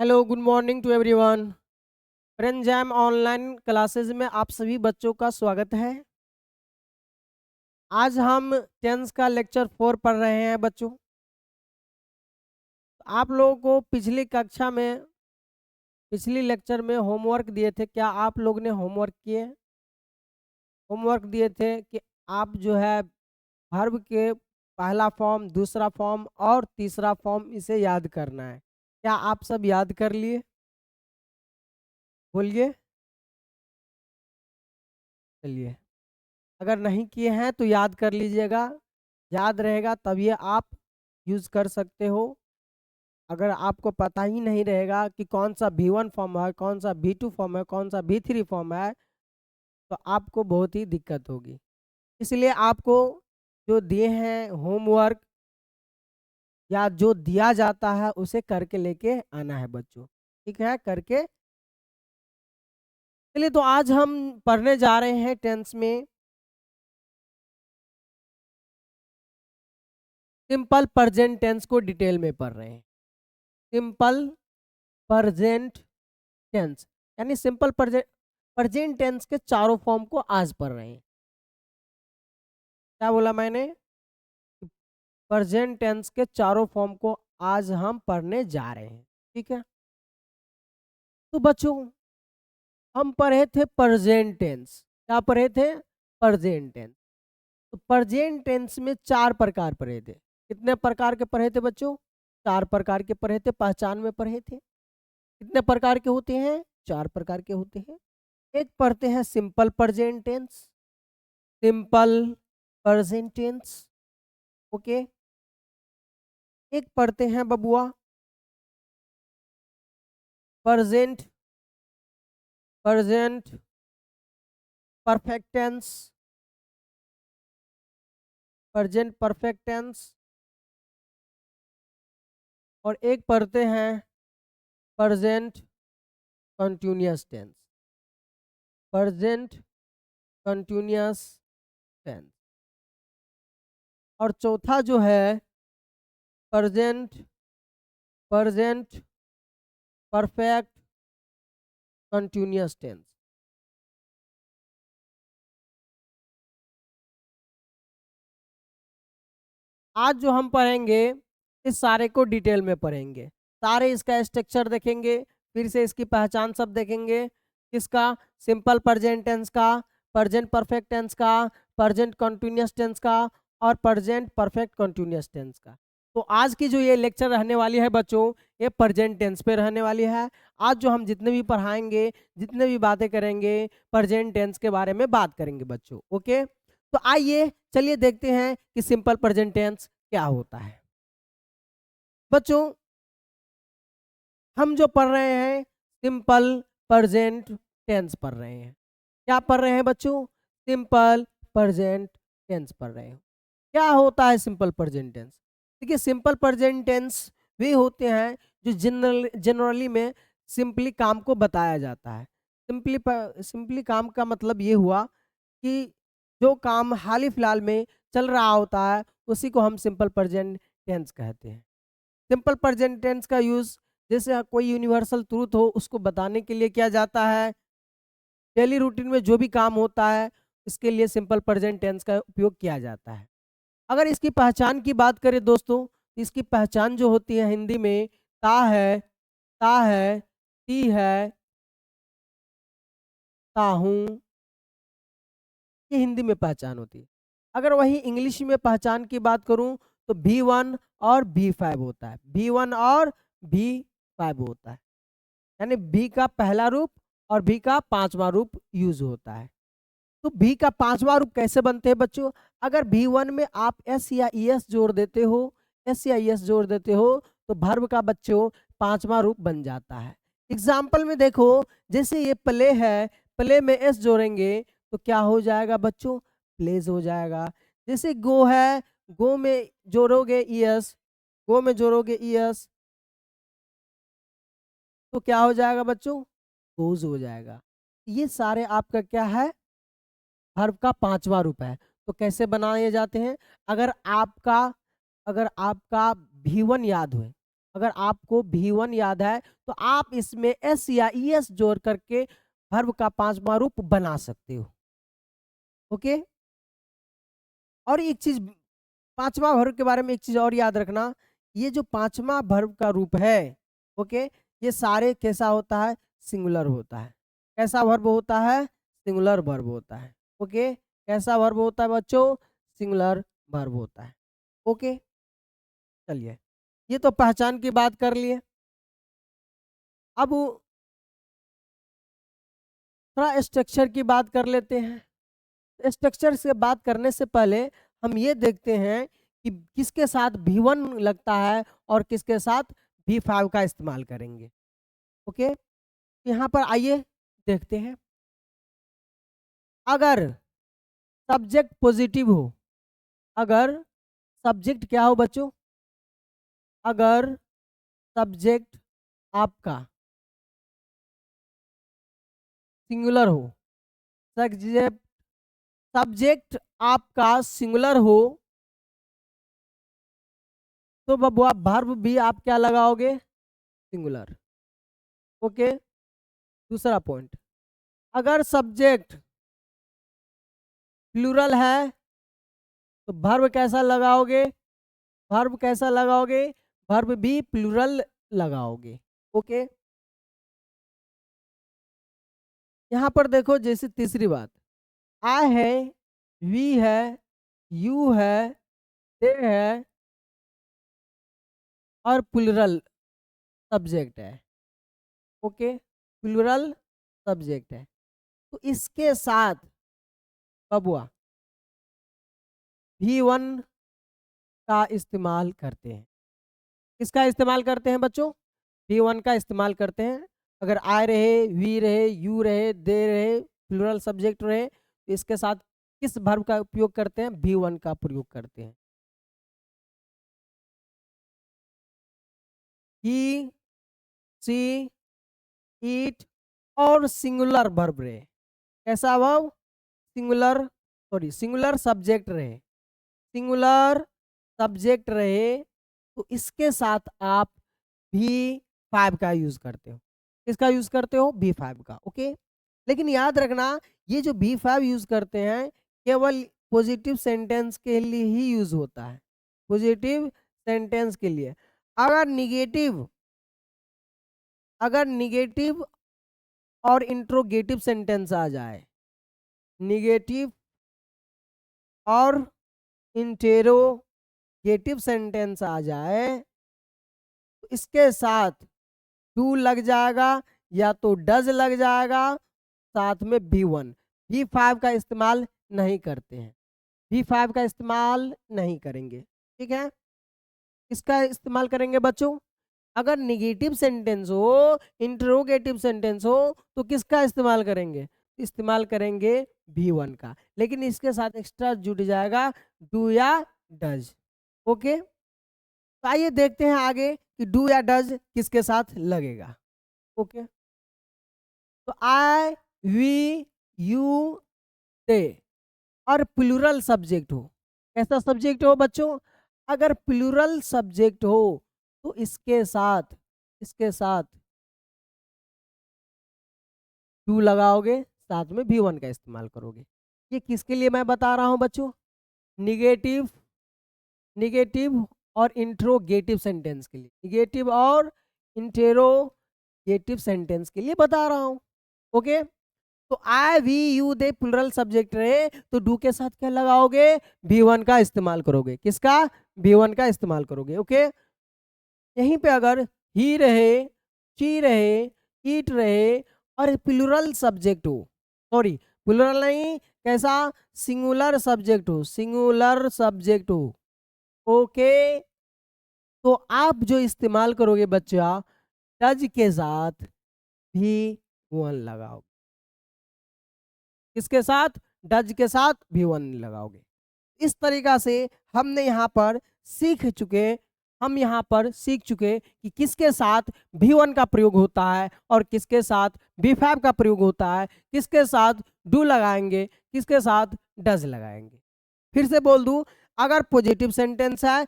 Hello, good morning to everyone. Friend jam online classes में आप सभी बच्चों का स्वागत है। आज हम टेंस का लेक्चर 4 पढ़ रहे हैं बच्चों। आप लोगों को पिछली लेक्चर में होमवर्क दिए थे। क्या आप लोग ने होमवर्क किए? होमवर्क दिए थे कि आप जो है वर्ब के पहला फॉर्म, दूसरा फॉर्म और तीसरा फॉर्म इसे याद करना है। क्या आप सब याद कर लिए? बोलिए। चलिए, अगर नहीं किए हैं तो याद कर लीजिएगा। याद रहेगा तभी आप यूज़ कर सकते हो। अगर आपको पता ही नहीं रहेगा कि कौन सा V1 फॉर्म है, कौन सा V2 फॉर्म है, कौन सा V3 फॉर्म है, तो आपको बहुत ही दिक्कत होगी। इसलिए आपको जो दिए हैं होमवर्क या जो दिया जाता है उसे करके लेके आना है बच्चों। ठीक है, करके। चलिए, तो आज हम पढ़ने जा रहे हैं टेंस में सिंपल प्रेजेंट टेंस को डिटेल में पढ़ रहे हैं। सिंपल प्रेजेंट टेंस यानी सिंपल प्रेजेंट टेंस के चारों फॉर्म को आज पढ़ रहे हैं। क्या बोला मैंने? प्रेजेंट टेंस के चारों फॉर्म को आज हम पढ़ने जा रहे हैं। ठीक है, तो बच्चों हम पढ़े थे प्रेजेंट टेंस। क्या पढ़े थे? Present tense. तो प्रेजेंट टेंस में 4 प्रकार पढ़े थे। कितने प्रकार के पढ़े थे बच्चों? 4 प्रकार के पढ़े थे। पहचान में पढ़े थे। कितने प्रकार के होते हैं? 4 प्रकार के होते हैं। एक पढ़ते हैं simple present tense. Simple present tense, okay. एक पढ़ते हैं बबुआ present present perfect tense. Present perfect tense. और एक पढ़ते हैं present continuous tense. Present continuous tense. और चौथा जो है present present perfect continuous tense. आज जो हम पढ़ेंगे इस सारे को डिटेल में पढ़ेंगे। सारे इसका स्ट्रक्चर देखेंगे, फिर से इसकी पहचान सब देखेंगे। किसका? सिंपल प्रेजेंट टेंस का, प्रेजेंट परफेक्ट टेंस का, प्रेजेंट कंटिन्यूअस टेंस का और प्रेजेंट परफेक्ट कंटिन्यूअस टेंस का। तो आज की जो ये लेक्चर रहने वाली है बच्चों, ये प्रेजेंट टेंस पे रहने वाली है। आज जो हम जितने भी पढ़ाएंगे, जितने भी बातें करेंगे, प्रेजेंट टेंस के बारे में बात करेंगे बच्चों, ओके। तो आइए चलिए देखते हैं कि सिंपल प्रेजेंट टेंस क्या होता है। बच्चों हम जो पढ़ रहे हैं सिंपल प्रेजेंट टेंस पढ़ रहे हैं। क्या पढ़ रहे हैं बच्चों? सिंपल प्रेजेंट टेंस पढ़ रहे हैं। क्या होता है सिंपल प्रेजेंट टेंस? देखिए, सिंपल प्रेजेंट टेंस वे होते हैं जो जनरली में सिंपली काम को बताया जाता है। सिंपली काम का मतलब ये हुआ कि जो काम हाल ही फिलहाल में चल रहा होता है उसी को हम सिंपल प्रेजेंट टेंस कहते हैं। सिंपल प्रेजेंट टेंस का यूज जैसे कोई यूनिवर्सल ट्रूथ हो उसको बताने के लिए किया जाता है। डेली रूटीन में जो भी काम होता है इसके लिए सिंपल प्रेजेंट टेंस का उपयोग किया जाता है। अगर इसकी पहचान की बात करें दोस्तों, तो इसकी पहचान जो होती है हिंदी में ता है, ती है, ताहूं, ये हिंदी में पहचान होती है। अगर वही इंग्लिश में पहचान की बात करूं तो V1 और V5 होता है। V1 और V5 होता है, यानी V का पहला रूप और V का 5वां रूप यूज होता है। तो V का 5वां रूप कैसे बनते हैं बच्चों? अगर V1 में आप S या ES जोड़ देते हो, S या ES जोड़ देते हो तो वर्ब का बच्चों 5वां रूप बन जाता है। एग्जाम्पल में देखो, जैसे ये प्ले है, प्ले में S जोड़ेंगे तो क्या हो जाएगा बच्चों? प्लेज हो जाएगा। जैसे गो है, गो में जोड़ोगे ES, गो में जोड़ोगे ES तो क्या हो जाएगा बच्चों? गोज हो जाएगा। ये सारे आपका क्या है? वर्ब का 5वां रूप है। तो कैसे बनाए जाते हैं? अगर आपका अगर आपका V1 याद हो, अगर आपको V1 याद है तो आप इसमें S या ES जोड़ करके वर्ब का पांचवा रूप बना सकते हो। ओके, और एक चीज, पांचवा वर्ब के बारे में एक चीज और याद रखना, ये जो पांचवा वर्ब का रूप है, ओके, ये सारे कैसा होता है, सिंगुलर होता है। कैसा वर्ब होता है, सिंगुलर वर्ब होता है। ओके, कैसा वर्ब होता है बच्चों, सिंगुलर वर्ब होता है। ओके, चलिए, ये तो पहचान की बात कर लिए। अब थोड़ा स्ट्रक्चर की बात कर लेते हैं। स्ट्रक्चर से बात करने से पहले हम ये देखते हैं कि किसके साथ V1 लगता है और किसके साथ V5 का इस्तेमाल करेंगे। ओके, यहाँ पर आइए देखते हैं। अगर सब्जेक्ट पॉजिटिव हो, अगर सब्जेक्ट क्या हो बच्चों, अगर सब्जेक्ट आपका सिंगुलर हो, सब्जेक्ट सब्जेक्ट आपका सिंगुलर हो, तो बबुआ वर्ब भी आप क्या लगाओगे, सिंगुलर। ओके, दूसरा पॉइंट, अगर सब्जेक्ट प्लूरल है तो वर्ब कैसा लगाओगे, वर्ब कैसा लगाओगे, वर्ब भी प्लूरल लगाओगे। ओके, यहाँ पर देखो, जैसे तीसरी बात, आई है, वी है, यू है, दे है और प्लूरल सब्जेक्ट है। ओके, प्लूरल सब्जेक्ट है, तो इसके साथ बबुआ V1 का इस्तेमाल करते हैं। किसका इस्तेमाल करते हैं बच्चों, V1 का इस्तेमाल करते हैं। अगर आई रहे, वी रहे, यू रहे, दे रहे, प्लूरल सब्जेक्ट रहे, तो इसके साथ किस वर्ब का उपयोग करते हैं, V1 का प्रयोग करते हैं। ही, सी, इट और सिंगुलर वर्ब रहे, कैसा verb, singular, sorry singular subject रहे, सिंगुलर सब्जेक्ट रहे, तो इसके साथ आप V5 का यूज करते हो। किसका यूज करते हो, V5 का। ओके, लेकिन याद रखना, ये जो V5 यूज करते हैं केवल पॉजिटिव सेंटेंस के लिए ही यूज होता है, पॉजिटिव सेंटेंस के लिए। अगर निगेटिव, अगर निगेटिव और इंट्रोगेटिव सेंटेंस आ जाए, निगेटिव और इंटेरोगेटिव सेंटेंस आ जाए, तो इसके साथ डू लग जाएगा या तो डज लग जाएगा, साथ में V1। V5 का इस्तेमाल नहीं करते हैं, V5 का इस्तेमाल नहीं करेंगे। ठीक है, इसका इस्तेमाल करेंगे बच्चों, अगर निगेटिव सेंटेंस हो, इंटरोगेटिव सेंटेंस हो, तो किसका इस्तेमाल करेंगे, इस्तेमाल करेंगे V1 का, लेकिन इसके साथ एक्स्ट्रा जुड़ जाएगा डू या डज। ओके, तो आइए देखते हैं आगे कि डू या डज किसके साथ लगेगा। ओके, तो आई, वी, यू, दे और प्लूरल सब्जेक्ट हो, ऐसा सब्जेक्ट हो बच्चों, अगर प्लूरल सब्जेक्ट हो तो इसके साथ, इसके साथ टू लगाओगे, साथ में V1 का इस्तेमाल करोगे। ये किसके लिए मैं बता रहा हूं बच्चों, निगेटिव, निगेटिव और इंट्रोगेटिव सेंटेंस के लिए, निगेटिव और इंटेरोगेटिव सेंटेंस के लिए बता रहा हूं। ओके, तो I, we, you, they plural subject रहे तो डू के साथ क्या लगाओगे, V1 का इस्तेमाल करोगे। किसका, V1 का इस्तेमाल करोगे। ओके, यहीं पे अगर ही रहे, शी रहे, ईट रहे और प्लूरल सब्जेक्ट हो, सॉरी प्लूरल नहीं, कैसा, सिंगुलर सब्जेक्ट हो, सिंगुलर सब्जेक्ट हो, ओके, तो आप जो इस्तेमाल करोगे बच्चा, डज के साथ V1 लगाओगे। किसके साथ, डज के साथ V1 लगाओगे। इस तरीका से हमने यहाँ पर सीख चुके, हम यहाँ पर सीख चुके कि किसके साथ V1 का प्रयोग होता है और किसके साथ V5 का प्रयोग होता है, किसके साथ डू लगाएंगे, किसके साथ डज लगाएंगे। फिर से बोल दूं, अगर पॉजिटिव सेंटेंस है,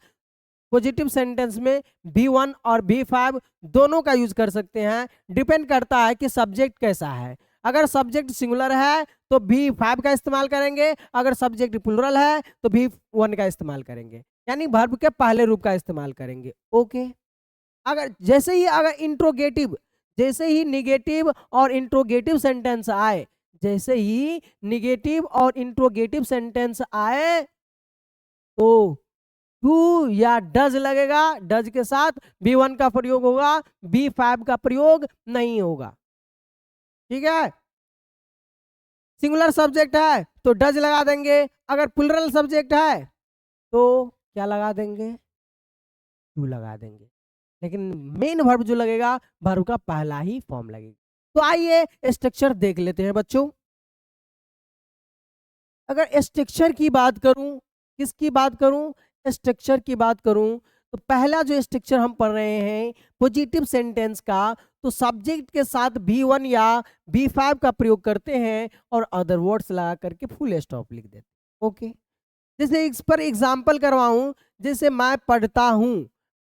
पॉजिटिव सेंटेंस में V1 और V5 दोनों का यूज कर सकते हैं, डिपेंड करता है कि सब्जेक्ट कैसा है। अगर सब्जेक्ट सिंगुलर है तो V5 का इस्तेमाल करेंगे, अगर सब्जेक्ट प्लुरल है तो V1 का इस्तेमाल करेंगे, यानी वर्ब के पहले रूप का इस्तेमाल करेंगे। ओके, अगर जैसे ही अगर इंट्रोगेटिव, जैसे ही निगेटिव और इंट्रोगेटिव सेंटेंस आए, जैसे ही निगेटिव और इंट्रोगेटिव सेंटेंस आए तो टू या डज लगेगा, डज के साथ V1 का प्रयोग होगा, V5 का प्रयोग नहीं होगा। ठीक है, सिंगुलर सब्जेक्ट है तो डज लगा देंगे, अगर प्लुरल सब्जेक्ट है तो क्या लगा देंगे, टू लगा देंगे, लेकिन मेन वर्ब जो लगेगा वर्ब का पहला ही फॉर्म लगेगा। तो आइए स्ट्रक्चर देख लेते हैं बच्चों। अगर स्ट्रक्चर की बात करूं, किसकी बात करूं, स्ट्रक्चर की बात करूं, तो पहला जो स्ट्रक्चर हम पढ़ रहे हैं पॉजिटिव सेंटेंस का, तो सब्जेक्ट के साथ V1 या V5 का प्रयोग करते हैं और अदर वर्ड्स लगा करके फुल स्टॉप लिख देते हैं। ओके, जैसे इस पर एग्जाम्पल करवाऊं, जैसे मैं पढ़ता हूं,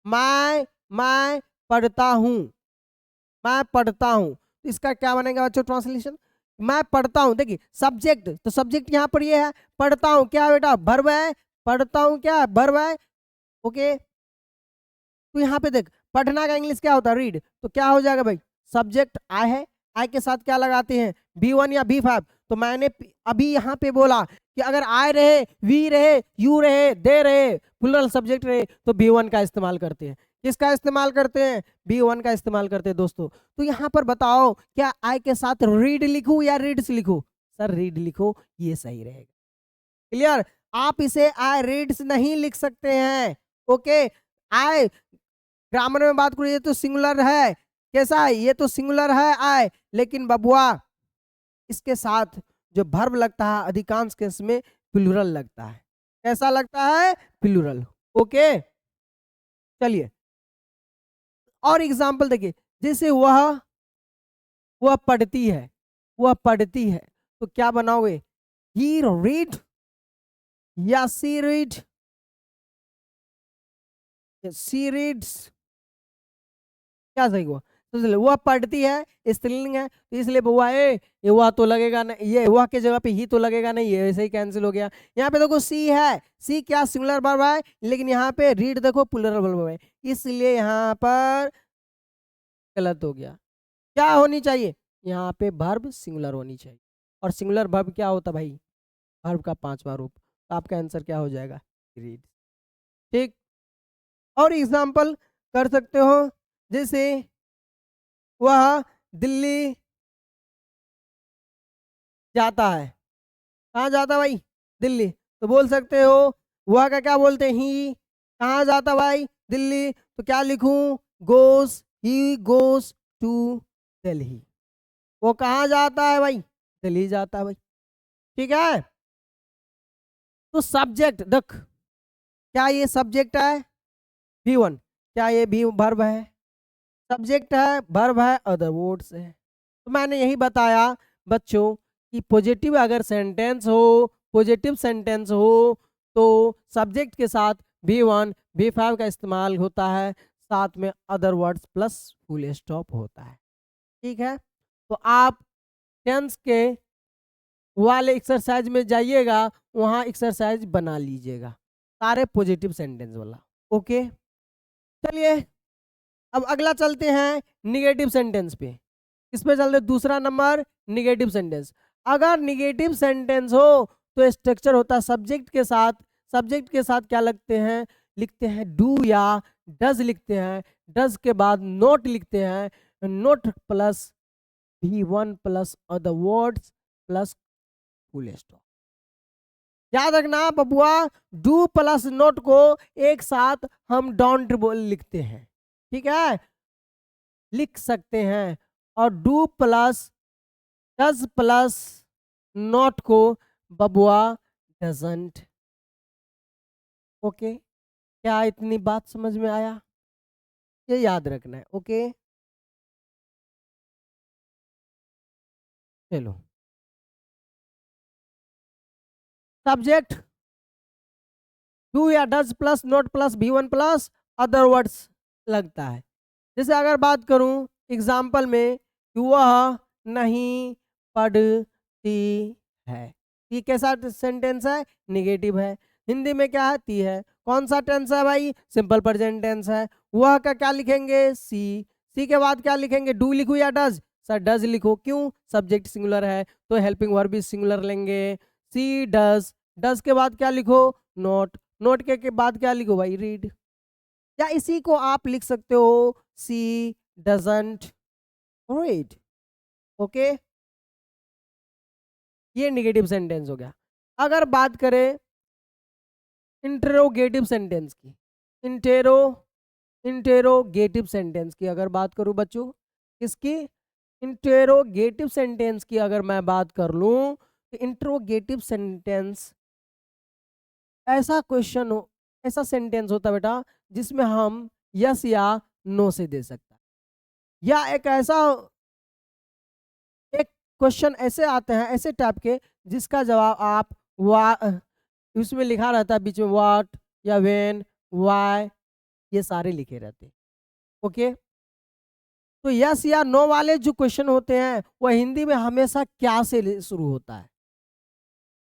मैं पढ़ता हूं, मैं पढ़ता हूं, तो इसका क्या बनेगा बच्चों ट्रांसलेशन, मैं पढ़ता हूं। देखिए सब्जेक्ट, तो सब्जेक्ट यहाँ पर ये है, पढ़ता हूं क्या है बेटा, वर्ब है, पढ़ता हूं क्या है, वर्ब है। ओके, तो यहाँ पे देख पढ़ना का इंग्लिश क्या होता है, रीड, तो क्या हो जाएगा भाई, सब्जेक्ट आई है, आई के साथ क्या लगाते हैं V1 या V5। तो मैंने अभी यहाँ पे बोला कि अगर आई रहे, वी रहे, यू रहे, दे रहे, प्लुरल सब्जेक्ट रहे तो V1 का इस्तेमाल करते हैं। किसका इस्तेमाल करते हैं, V1 का इस्तेमाल करते हैं दोस्तों। तो यहाँ पर बताओ क्या आई के साथ रीड लिखूं या रीड्स लिखूं, सर रीड लिखो, ये सही रहेगा। क्लियर, आप इसे आई रीड्स नहीं लिख सकते हैं। ओके, आई ग्रामर में बात करिए तो सिंगुलर है, कैसा है, ये तो सिंगुलर है आई, लेकिन बबुआ इसके साथ जो वर्ब लगता है अधिकांश केस में प्लुरल लगता है। कैसा लगता है, प्लुरल। ओके, चलिए और एग्जांपल देखिए, जैसे वह पढ़ती है, वह पढ़ती है, तो क्या बनाओगे, ही रीड या सी रीड, सी रीड्स, क्या सही हुआ, तो वह पढ़ती है स्त्रीलिंग है, तो इसलिए बुआ ये वह तो लगेगा नहीं, ये वह के जगह पे ही तो लगेगा नहीं, ये ऐसे ही कैंसिल हो गया। यहाँ पे देखो सी है, सी क्या सिंगुलर वर्ब है, लेकिन यहाँ पे रीड देखो प्लुरल वर्ब है, इसलिए यहाँ पर गलत हो गया। क्या होनी चाहिए, यहाँ पे वर्ब सिंगुलर होनी चाहिए, और सिंगुलर वर्ब क्या होता भाई, वर्ब का 5वां रूप, तो आपका आंसर क्या हो जाएगा, रीड। ठीक, और एग्जाम्पल कर सकते हो, जैसे वह दिल्ली जाता है, कहाँ जाता भाई, दिल्ली, तो बोल सकते हो वह का क्या बोलते हैं, ही, कहाँ जाता भाई, दिल्ली, तो क्या लिखूं, गोस, ही गोस टू दिल्ली, वो कहाँ जाता है भाई, दिल्ली जाता है भाई। ठीक है, तो सब्जेक्ट देख, क्या ये सब्जेक्ट है V1, क्या ये भी वर्ब है, सब्जेक्ट है, वर्ब है, अदर वर्ड्स है। तो मैंने यही बताया बच्चों कि पॉजिटिव अगर सेंटेंस हो, पॉजिटिव सेंटेंस हो तो सब्जेक्ट के साथ V1 V5 का इस्तेमाल होता है, साथ में other words plus full stop होता है। ठीक है, तो आप टेंस के वाले एक्सरसाइज में जाइएगा, वहाँ एक्सरसाइज बना लीजिएगा सारे पॉजिटिव सेंटेंस वाला। ओके, चलिए अब अगला चलते हैं निगेटिव सेंटेंस पे। इस पे चलते दूसरा नंबर निगेटिव सेंटेंस। अगर निगेटिव सेंटेंस हो तो स्ट्रक्चर होता है सब्जेक्ट के साथ, सब्जेक्ट के साथ क्या लगते हैं, लिखते हैं डू या डज लिखते हैं, डज के बाद नोट लिखते हैं, note plus V1 plus other words plus full stop. याद रखना बबुआ, डू प्लस नोट को एक साथ हम डोंट बोल लिखते हैं, ठीक है, लिख सकते हैं, और do plus does plus not को बबुआ डजंट। ओके, क्या इतनी बात समझ में आया, ये याद रखना है। ओके, चलो सब्जेक्ट डू या does plus not plus V1 plus other words लगता है। जैसे अगर बात करूं एग्जाम्पल में कि वह नहीं पढ़ती है, ये कैसा सेंटेंस है? निगेटिव है। हिंदी में क्या है? ती है। कौन सा टेंस है भाई? सिंपल प्रेजेंट टेंस है। वह का क्या लिखेंगे? सी। सी के बाद क्या लिखेंगे? डू लिखो या डज? सर डज लिखो। क्यों? सब्जेक्ट सिंगुलर है तो हेल्पिंग वर्ब भी सिंगुलर लेंगे। सी डज। डज के बाद क्या लिखो? नोट। नोट के बाद क्या लिखो भाई? रीड। या इसी को आप लिख सकते हो सी डजंट रीड। ओके, ये निगेटिव सेंटेंस हो गया। अगर बात करें इंटरोगेटिव सेंटेंस की, इंटेरोगेटिव सेंटेंस की अगर बात करूं बच्चों, किसकी? इंटेरोगेटिव सेंटेंस की अगर मैं बात कर लूं तो इंटरोगेटिव सेंटेंस ऐसा क्वेश्चन हो, ऐसा सेंटेंस होता है बेटा जिसमें हम यस या नो से दे सकता है, या एक ऐसा एक क्वेश्चन ऐसे आते हैं ऐसे टाइप के जिसका जवाब आप वा उसमें लिखा रहता है बीच में व्हाट या व्हेन, व्हाई, ये सारे लिखे रहते हैं। ओके, तो यस या नो वाले जो क्वेश्चन होते हैं वो हिंदी में हमेशा क्या से शुरू होता है।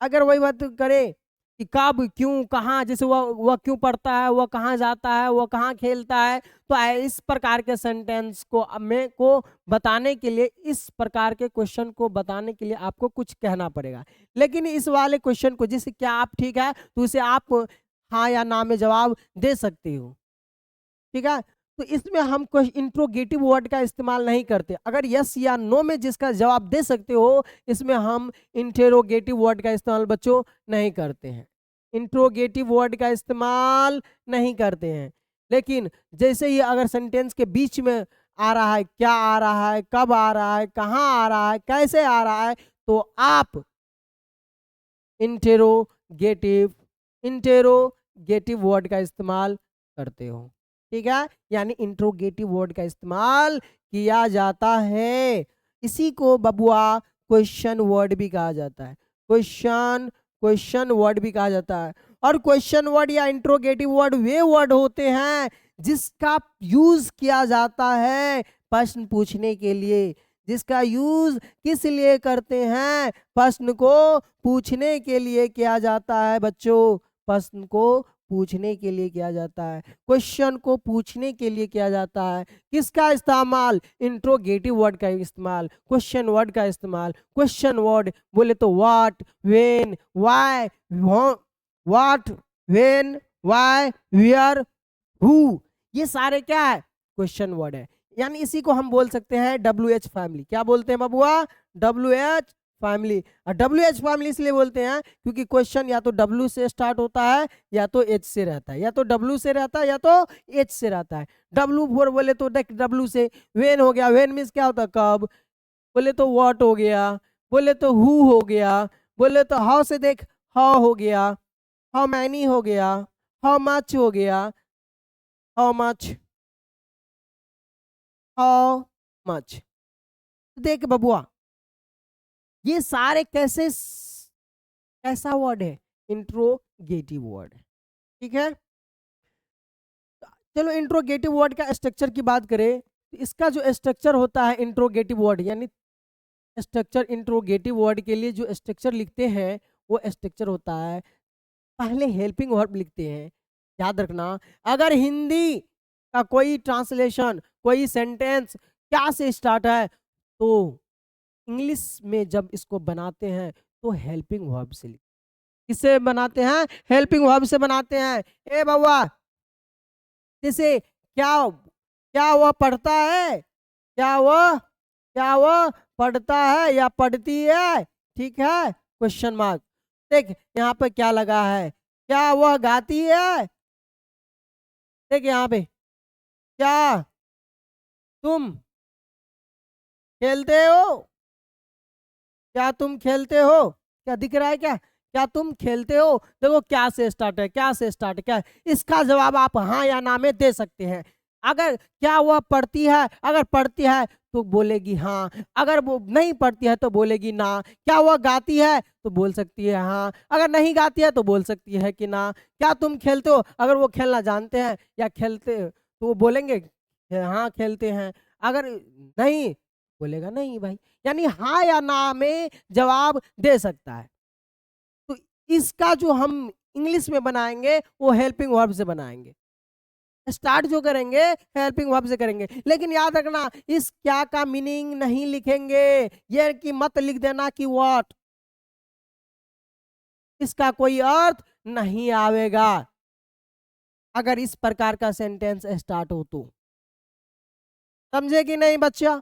अगर वही बात करें कि कब, क्यों, कहाँ, जैसे वह क्यों पढ़ता है, वह कहाँ जाता है, वह कहाँ खेलता है, तो इस प्रकार के सेंटेंस को में को बताने के लिए, इस प्रकार के क्वेश्चन को बताने के लिए आपको कुछ कहना पड़ेगा। लेकिन इस वाले क्वेश्चन को जैसे क्या आप ठीक है तो उसे आप हाँ या ना में जवाब दे सकते हो। ठीक है, तो इसमें हम इंट्रोगेटिव वर्ड का इस्तेमाल नहीं करते। अगर यस या नो में जिसका जवाब दे सकते हो, इसमें हम इंटेरोगेटिव वर्ड का इस्तेमाल बच्चों नहीं करते हैं, इंट्रोगेटिव वर्ड का इस्तेमाल नहीं करते हैं। लेकिन जैसे ही अगर सेंटेंस के बीच में आ रहा है, क्या आ रहा है, कब आ रहा है, कहाँ आ रहा है, कैसे आ रहा है, तो आप इंटेरोगेटिव इंटेरोगेटिव वर्ड का इस्तेमाल करते हो। ठीक है, यानी इंट्रोगेटिव वर्ड का इस्तेमाल किया जाता है। इसी को बबुआ क्वेश्चन वर्ड भी कहा जाता है, क्वेश्चन वर्ड भी कहा जाता है। और क्वेश्चन वर्ड या इंट्रोगेटिव वर्ड वे वर्ड होते हैं जिसका यूज किया जाता है प्रश्न पूछने के लिए। जिसका यूज किस लिए करते हैं? प्रश्न को पूछने के लिए किया जाता है बच्चों, प्रश्न को पूछने के लिए किया जाता है, क्वेश्चन को पूछने के लिए किया जाता है। किसका इस्तेमाल? इंट्रोगेटिव वर्ड का इस्तेमाल, क्वेश्चन वर्ड का इस्तेमाल। क्वेश्चन वर्ड बोले तो what, when, why, what, when, why, where, who, ये सारे क्या है? क्वेश्चन वर्ड है। यानी इसी को हम बोल सकते हैं WH फैमिली। क्या बोलते हैं बबुआ? WH family. और WH फैमिली इसलिए बोलते हैं क्योंकि क्वेश्चन या तो W से स्टार्ट होता है या तो H से रहता है, या तो W से रहता है या तो H से रहता है। W फॉर बोले तो देख W से व्हेन हो गया, व्हेन मीन्स क्या होता है? कब। बोले तो व्हाट हो गया, बोले तो हु हो गया, बोले तो हाउ से देख हाउ हो गया, हाउ मैनी हो गया, हाउ मच हो गया, हाउ मच, हाउ मच। देख बबुआ ये सारे कैसा वर्ड है? इंट्रोगेटिव वर्ड है। ठीक है, चलो इंट्रोगेटिव वर्ड का स्ट्रक्चर की बात करें तो इसका जो स्ट्रक्चर होता है इंट्रोगेटिव वर्ड, यानी स्ट्रक्चर इंट्रोगेटिव वर्ड के लिए जो स्ट्रक्चर लिखते हैं वो स्ट्रक्चर होता है, पहले हेल्पिंग वर्ब लिखते हैं। याद रखना, अगर हिंदी का कोई ट्रांसलेशन, कोई सेंटेंस क्या से स्टार्ट है तो इंग्लिश में जब इसको बनाते हैं तो हेल्पिंग वर्ब से किससे बनाते हैं? हेल्पिंग वर्ब से बनाते हैं। ए बाबा जैसे क्या क्या वह पढ़ता है, क्या वह पढ़ता है या पढ़ती है? ठीक है, क्वेश्चन मार्क। देख यहाँ पे क्या लगा है? क्या वह गाती है? देख यहाँ पे क्या तुम खेलते हो? क्या तुम खेलते हो? क्या दिख रहा है? क्या तुम खेलते हो? देखो क्या से स्टार्ट है, क्या से स्टार्ट है, क्या है? इसका जवाब आप हाँ या ना में दे सकते हैं। अगर क्या वह पढ़ती है, अगर पढ़ती है तो बोलेगी हाँ, अगर वो नहीं पढ़ती है तो बोलेगी ना। क्या वह गाती है तो बोल सकती है हाँ, अगर नहीं गाती है तो बोल सकती है कि ना। क्या तुम खेलते हो, अगर वो खेलना जानते हैं या खेलते तो वो बोलेंगे हाँ खेलते हैं, अगर नहीं बोलेगा नहीं भाई। यानी हाँ या ना में जवाब दे सकता है। तो इसका जो हम इंग्लिश में बनाएंगे वो हेल्पिंग वर्ब से बनाएंगे। स्टार्ट जो करेंगे हेल्पिंग वर्ब से करेंगे, लेकिन याद रखना इस क्या का मीनिंग नहीं लिखेंगे, ये कि मत लिख देना कि व्हाट, इसका कोई अर्थ नहीं आवेगा अगर इस प्रकार का सेंटेंस स्टार्ट हो तो। समझे कि नहीं बच्चा,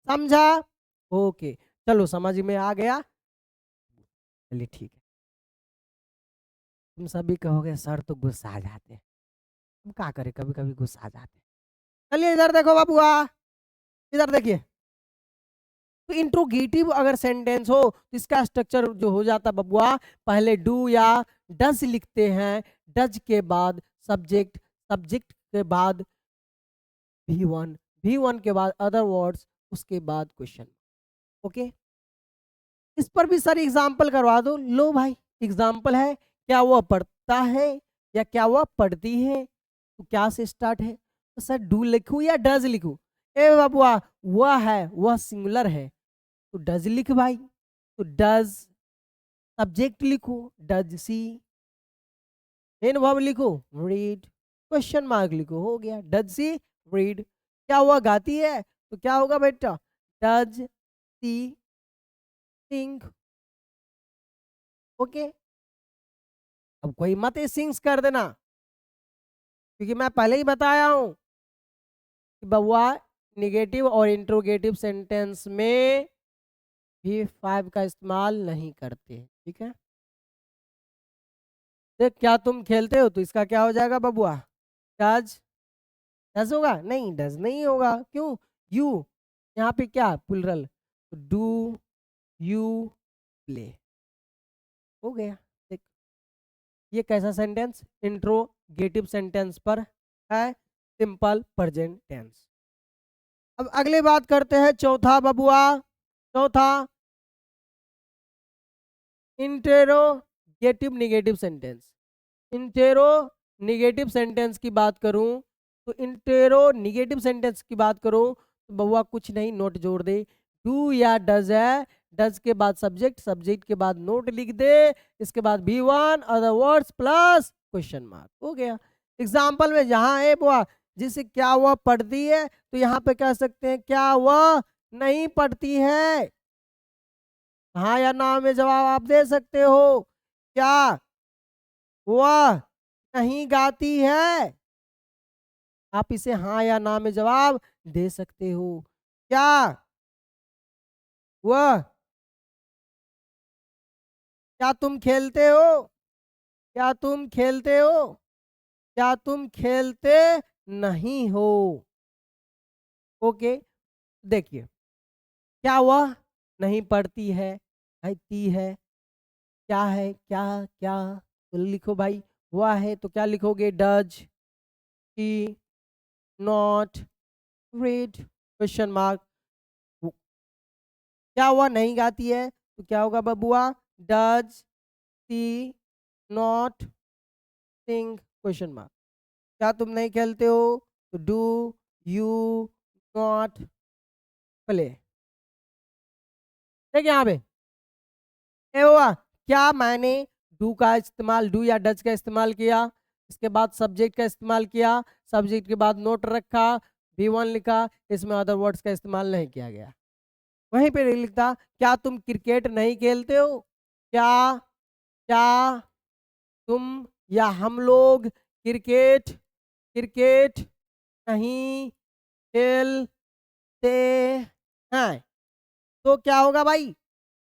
समझा? ओके, चलो समझ में आ गया, चलिए ठीक है। तुम सभी कहोगे सर तो गुस्सा आ जाते हैं, हम क्या करें, कभी कभी गुस्सा आ जाते हैं। चलिए इधर देखो बाबूआ, इधर देखिए। तो इंट्रोगेटिव अगर सेंटेंस हो तो इसका स्ट्रक्चर जो हो जाता बबुआ, पहले डू या डज लिखते हैं, डज के बाद सब्जेक्ट, सब्जेक्ट के बाद V1, V1 के बाद अदर वर्ड्स, उसके बाद क्वेश्चन। ओके, इस पर भी सर एग्जाम्पल करवा दो। लो भाई एग्जाम्पल है, क्या वह पढ़ता है या क्या वह पढ़ती है, तो क्या से स्टार्ट है, तो सर डू लिखूं या डज लिखूं? ए बबुआ वह है, वह सिंगुलर है तो डज लिख भाई, तो डज। सब्जेक्ट लिखो डज सी, मेन वर्ब लिखो रीड, क्वेश्चन मार्क लिखो, हो गया डज सी रीड। क्या हुआ गाती है तो क्या होगा बेटा, डज सी सिंग। ओके, अब कोई मत सिंग्स कर देना, क्योंकि मैं पहले ही बताया हूं कि बबुआ निगेटिव और इंट्रोगेटिव सेंटेंस में भी फाइव का इस्तेमाल नहीं करते, ठीक है। देख क्या तुम खेलते हो, तो इसका क्या हो जाएगा बबुआ, डज, डज होगा नहीं, डज नहीं होगा, क्यों, यू, यहाँ पे क्या प्लुरल, डू यू प्ले, हो गया। देख ये कैसा सेंटेंस, इंट्रोगेटिव सेंटेंस पर है, सिंपल प्रेजेंट टेंस। अब अगली बात करते हैं चौथा बबुआ, चौथा interrogative negative sentence. Intero negative sentence की बात करूं तो इंटेरो निगेटिव सेंटेंस की बात करूं तो बउआ कुछ नहीं, नोट जोड़ दे, डू या डज है, डज के बाद सब्जेक्ट, सब्जेक्ट के बाद नोट लिख दे, इसके बाद V1 other words plus question mark, हो गया। एग्जाम्पल में जहां है बुआ जिसे क्या वह पढ़ती है, तो यहाँ पे कह सकते हैं क्या वह नहीं पढ़ती है, हाँ या ना में जवाब आप दे सकते हो। क्या वह नहीं गाती है, आप इसे हाँ या ना में जवाब दे सकते हो। क्या वह, क्या तुम खेलते हो, क्या तुम खेलते हो, क्या तुम खेलते नहीं हो। ओके, देखिए क्या वह नहीं पढ़ती है, ती है, क्या है, क्या क्या, तो लिखो भाई, वह है तो क्या लिखोगे, does she not read, question mark. क्या वह नहीं गाती है तो क्या होगा बबुआ, does she not sing, question mark. क्या तुम नहीं खेलते हो तो डू यू नॉट प्ले। देखिए यहाँ पे ए हुआ, क्या मैंने डू का इस्तेमाल, डू या डज का इस्तेमाल किया, इसके बाद सब्जेक्ट का इस्तेमाल किया, सब्जेक्ट के बाद नोट रखा, V1 लिखा, इसमें अदर वर्ड्स का इस्तेमाल नहीं किया गया। वहीं पे लिखता क्या तुम क्रिकेट नहीं खेलते हो, क्या, क्या तुम या हम लोग क्रिकेट, क्रिकेट नहीं खेलते हैं, तो क्या होगा भाई,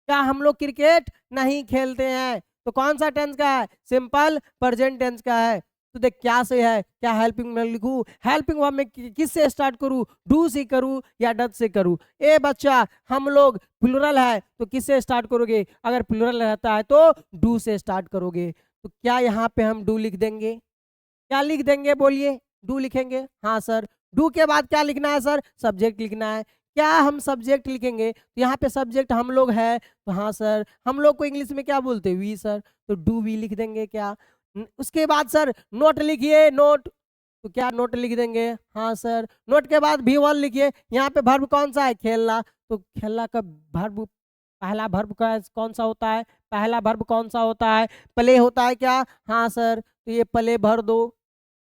क्या हम लोग क्रिकेट नहीं खेलते हैं, तो कौन सा टेंस का है, सिंपल प्रेजेंट टेंस का है। तो देख क्या से है, क्या हेल्पिंग में लिखूं, हेल्पिंग वर्ब में किस से स्टार्ट करूं, डू से करूं या डज से करूं। ए बच्चा हम लोग प्लुरल है तो किस से स्टार्ट करोगे, अगर प्लुरल रहता है तो डू से स्टार्ट करोगे। तो क्या यहाँ पे हम डू लिख देंगे, क्या लिख देंगे बोलिए, डू लिखेंगे, हाँ सर डू के बाद क्या लिखना है सर? सब्जेक्ट लिखना है। क्या हम सब्जेक्ट लिखेंगे? तो यहाँ पे सब्जेक्ट हम लोग है, तो हाँ सर, हम लोग को इंग्लिश में क्या बोलते हैं? वी सर, तो डू वी लिख देंगे क्या? उसके बाद सर नोट लिखिए, नोट, तो क्या नोट लिख देंगे? हाँ सर। नोट के बाद भी वन लिखिए। यहाँ पे वर्ब कौन सा है? खेलना, तो खेलना का वर्ब, पहला वर्ब का कौन सा होता है? पहला वर्ब कौन सा होता है? प्ले होता है क्या? हाँ सर, तो ये प्ले भर दो।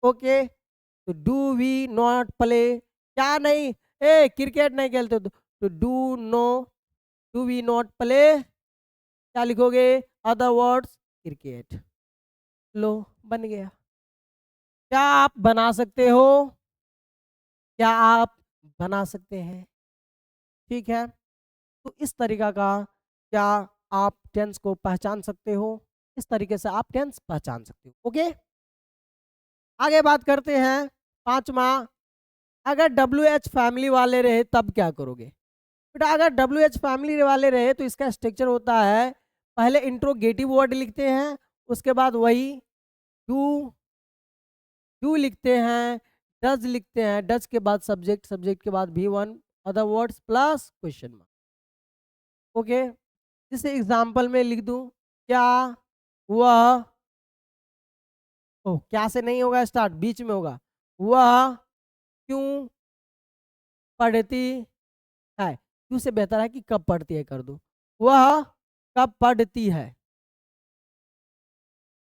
ओके, तो डू वी नॉट प्ले, क्या नहीं, ए क्रिकेट नहीं खेलते, तो डू वी नॉट प्ले, क्या लिखोगे? Other words cricket. लो, बन गया। क्या आप बना सकते हो? क्या आप बना सकते हैं? ठीक है, तो इस तरीका का क्या आप टेंस को पहचान सकते हो? इस तरीके से आप टेंस पहचान सकते हो। ओके, आगे बात करते हैं। पांचवा, अगर WH फैमिली वाले रहे तब क्या करोगे? बेटा अगर WH फैमिली वाले रहे तो इसका स्ट्रक्चर होता है, पहले इंट्रोगेटिव वर्ड लिखते हैं, उसके बाद वही डू, डू लिखते हैं, डज लिखते हैं, डज के बाद सब्जेक्ट, सब्जेक्ट के बाद भी one, other words plus question mark. Okay, जैसे एग्जाम्पल में लिख दूं, क्या वह, ओह क्या से नहीं होगा स्टार्ट, बीच में होगा, वह क्यों पढ़ती है? क्यों से बेहतर है कि कब पढ़ती है कर दो, वह कब पढ़ती है।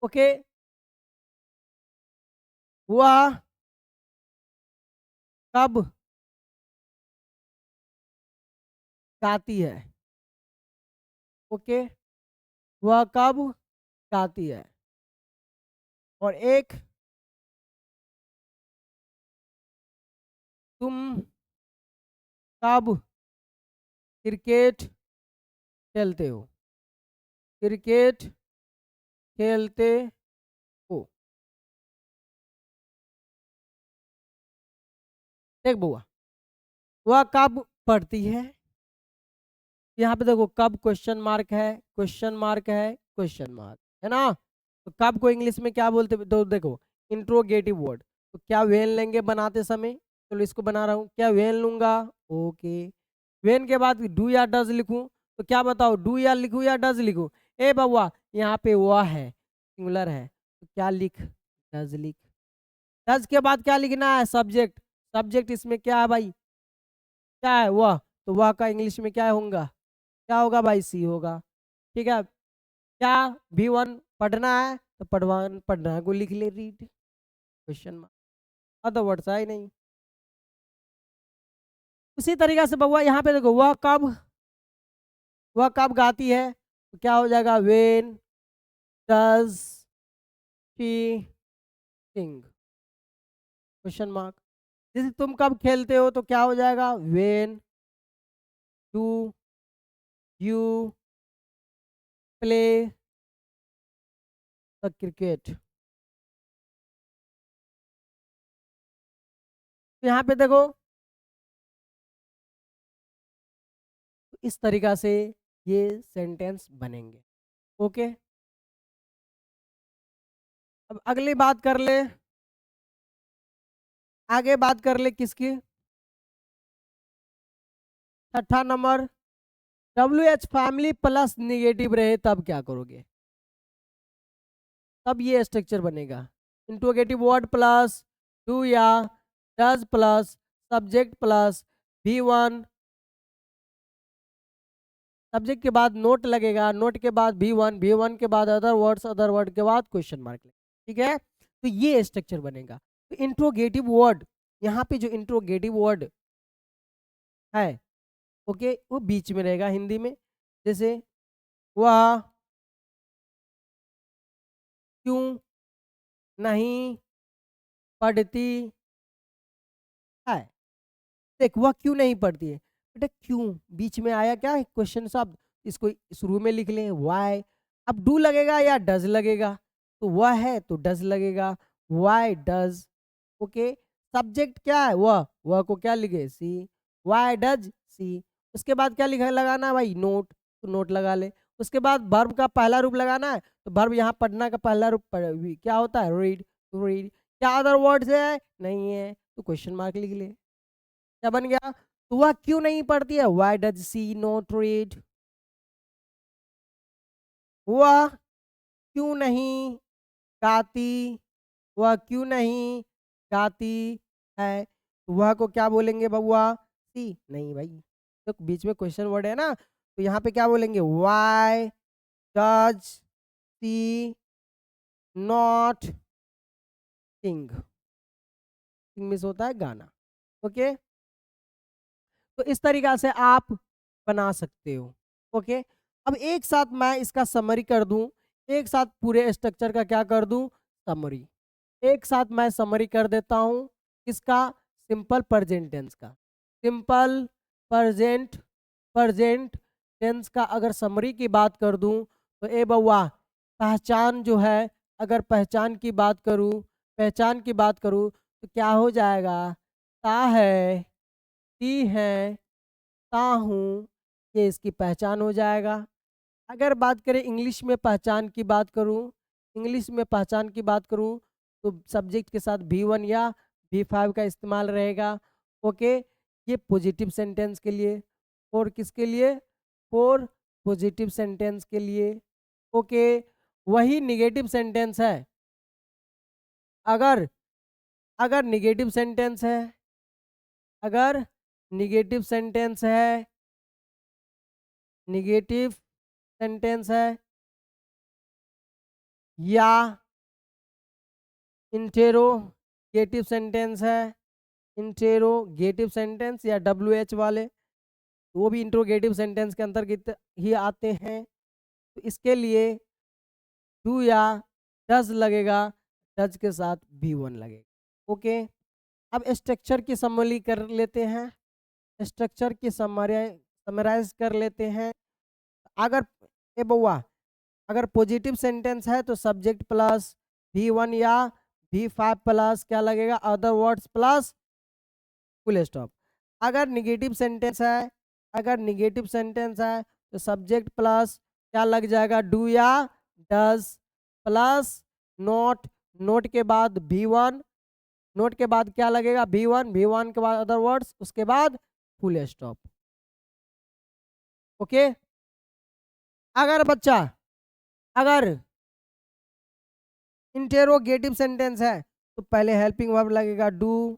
ओके, वह कब गाती है। ओके, वह कब गाती है। और एक, तुम कब क्रिकेट खेलते हो। क्रिकेट खेलते हो। देख बुआ, वह कब पढ़ती है, यहाँ पे देखो कब क्वेश्चन मार्क है, क्वेश्चन मार्क है, क्वेश्चन मार्क है ना। तो कब को इंग्लिश में क्या बोलते, तो देखो इंट्रोगेटिव वर्ड, तो क्या वेन लेंगे बनाते समय? चलो इसको बना रहा हूँ, क्या वेन लूंगा? ओके, वेन के बाद डू या डज लिखूं, तो क्या बताओ, डू या लिखूं या डज लिखूं? ए बउआ, यहाँ पे वह है, सिंगुलर है, तो क्या लिख? डज लिख। डज के बाद क्या लिखना है? सब्जेक्ट। सब्जेक्ट इसमें क्या है भाई? क्या है? वह, तो वह का इंग्लिश में क्या होगा? क्या होगा भाई? सी होगा। ठीक है, क्या भी वन पढ़ना है, तो पढ़वान पढ़ना को लिख ले, read, question mark, other words है ही नहीं। उसी तरीका से बउआ यहाँ पे देखो, वह कब गाती है, तो क्या हो जाएगा? When does she Singh, question mark. जैसे तुम कब खेलते हो, तो क्या हो जाएगा? When do you play the cricket. तो यहाँ पे देखो, इस तरीका से ये सेंटेंस बनेंगे। ओके, अब अगली बात कर ले, आगे बात कर ले किसकी? छठा number, WH family plus negative रहे तब क्या करोगे? तब ये स्ट्रक्चर बनेगा, इंट्रोगेटिव वर्ड प्लस डू या डज प्लस सब्जेक्ट प्लस भी वन, सब्जेक्ट के बाद नोट लगेगा, नोट के बाद भी वन के बाद अदर वर्ड्स, अदर वर्ड के बाद क्वेश्चन मार्क। ठीक है, तो ये स्ट्रक्चर बनेगा। तो इंट्रोगेटिव वर्ड, यहाँ पे जो इंट्रोगेटिव वर्ड है, ओके, वो बीच में रहेगा हिंदी में। जैसे वह क्यों नहीं पढ़ती है। देख, वह क्यों नहीं पढ़ती है, बेटा क्यों बीच में आया, क्या क्वेश्चन शब्द, इसको शुरू में लिख लें, वाई। अब डू लगेगा या डज लगेगा, तो वह है तो डज लगेगा, वाई डज। ओके, सब्जेक्ट क्या है? वह को क्या लिखे? सी, वाई डज सी। उसके बाद क्या लिखा लगाना भाई? नोट, तो नोट लगा ले। उसके बाद वर्ब का पहला रूप लगाना है, तो वर्ब यहाँ पढ़ना का पहला रूप क्या होता है? रीड, तो रीड। क्या अदर वर्ड्स है? नहीं है, तो क्वेश्चन मार्क लिख ले। क्या बन गया? तो वह क्यों नहीं पढ़ती है? Y does she not read? वह क्यों नहीं गाती? वह क्यों नहीं गाती है? वह को क्या बोलेंगे बबुआ? सी नहीं भाई, तो बीच में क्वेश्चन वर्ड है ना, तो यहाँ पे क्या बोलेंगे? Why does she not sing? Sing miss होता है गाना। ओके, तो इस तरीका से आप बना सकते हो। ओके, अब एक साथ मैं इसका समरी कर दूं, एक साथ पूरे स्ट्रक्चर का क्या कर दूं? समरी। एक साथ मैं समरी कर देता हूं इसका, सिंपल प्रेजेंट टेंस का। सिंपल प्रेजेंट प्रेजेंट टेंस का अगर समरी की बात कर दूं तो ए बउआ, पहचान जो है, अगर पहचान की बात करूं, पहचान की बात करूं तो क्या हो जाएगा? ता है, ती है, ता हूँ, ये इसकी पहचान हो जाएगा। अगर बात करें इंग्लिश में पहचान की बात करूँ, इंग्लिश में पहचान की बात करूँ तो सब्जेक्ट के साथ भी1 या भी5 का इस्तेमाल रहेगा। ओके, ये पॉजिटिव सेंटेंस के लिए, और किसके लिए? फॉर पॉजिटिव सेंटेंस के लिए। ओके, वही निगेटिव सेंटेंस है। अगर अगर निगेटिव सेंटेंस है, अगर निगेटिव सेंटेंस है, निगेटिव सेंटेंस है, या इंटेरोगेटिव सेंटेंस है, इंटेरोगेटिव सेंटेंस या WH वाले, वो भी इंट्रोगेटिव सेंटेंस के अंतर्गत ही आते हैं। तो इसके लिए डू या डज लगेगा, डज के साथ भी1 लगेगा। ओके, अब स्ट्रक्चर की समरी कर लेते हैं, स्ट्रक्चर की समराइज कर लेते हैं। अगर ए बउआ, अगर पॉजिटिव सेंटेंस है तो सब्जेक्ट प्लस भी1 या भी5 प्लस क्या लगेगा? Other words plus full stop. अगर निगेटिव सेंटेंस है, अगर निगेटिव सेंटेंस है तो सब्जेक्ट प्लस क्या लग जाएगा? डू या डज प्लस नोट, नोट के बाद भी1, नोट के बाद क्या लगेगा? भी1, भी1 के बाद अदर वर्ड्स, उसके बाद फुल स्टॉप। ओके, अगर बच्चा, अगर इंटेरोगेटिव सेंटेंस है तो पहले हेल्पिंग वर्ब लगेगा डू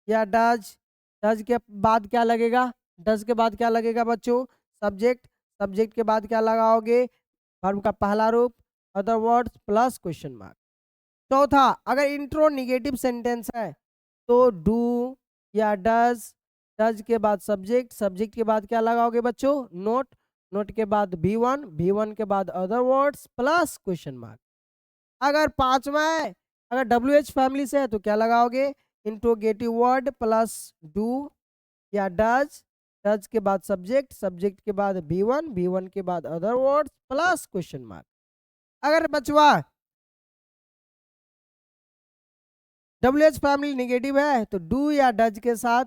या डज, डज के बाद क्या लगेगा? डज के बाद क्या लगेगा बच्चों? सब्जेक्ट, सब्जेक्ट के बाद क्या लगाओगे? वर्ब का पहला रूप, other words plus question mark. चौथा, अगर इंट्रो निगेटिव सेंटेंस है तो डू या डज, डज के बाद सब्जेक्ट, सब्जेक्ट के बाद क्या लगाओगे बच्चों? नोट, नोट के बाद भी1, भी1 के बाद other words plus question mark. अगर पांचवा है, अगर WH फैमिली से है तो क्या लगाओगे? इंट्रोगेटिव वर्ड प्लस डू या डज, डज के बाद सब्जेक्ट, सब्जेक्ट के बाद भी1, भी1 के बाद other words plus question mark. अगर बचवा WH फैमिली निगेटिव है तो डू या डज के साथ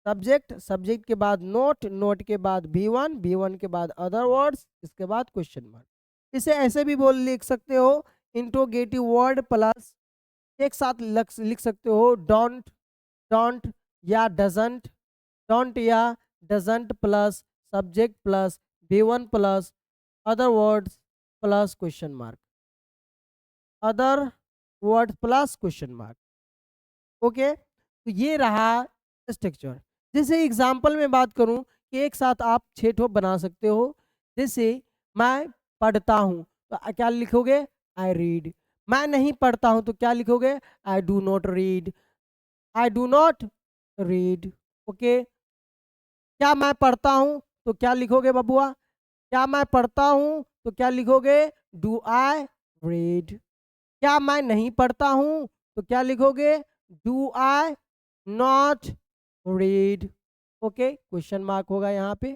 सब्जेक्ट, सब्जेक्ट के बाद नोट, नोट के बाद भी1, भी1 के बाद अदर वर्ड्स, इसके बाद क्वेश्चन मार्क। इसे ऐसे भी बोल लिख सकते हो, इंट्रोगेटिव वर्ड प्लस, एक साथ लिख सकते हो डोंट, डोंट या डजंट, डोंट या डजंट प्लस सब्जेक्ट प्लस भी1 plus other words plus question mark, other word plus question mark. Okay, तो ये रहा स्ट्रक्चर। जैसे एग्जांपल में बात करूं कि एक साथ आप 6 ठो बना सकते हो। जैसे मैं पढ़ता हूं तो क्या लिखोगे? I read. मैं नहीं पढ़ता हूं तो क्या लिखोगे? I do not read, I do not read. Okay, क्या मैं पढ़ता हूं तो क्या लिखोगे बबुआ? क्या मैं पढ़ता हूं तो क्या लिखोगे? Do I read. क्या मैं नहीं पढ़ता हूं तो क्या लिखोगे? Do I not read. Okay, question mark होगा यहाँ पे,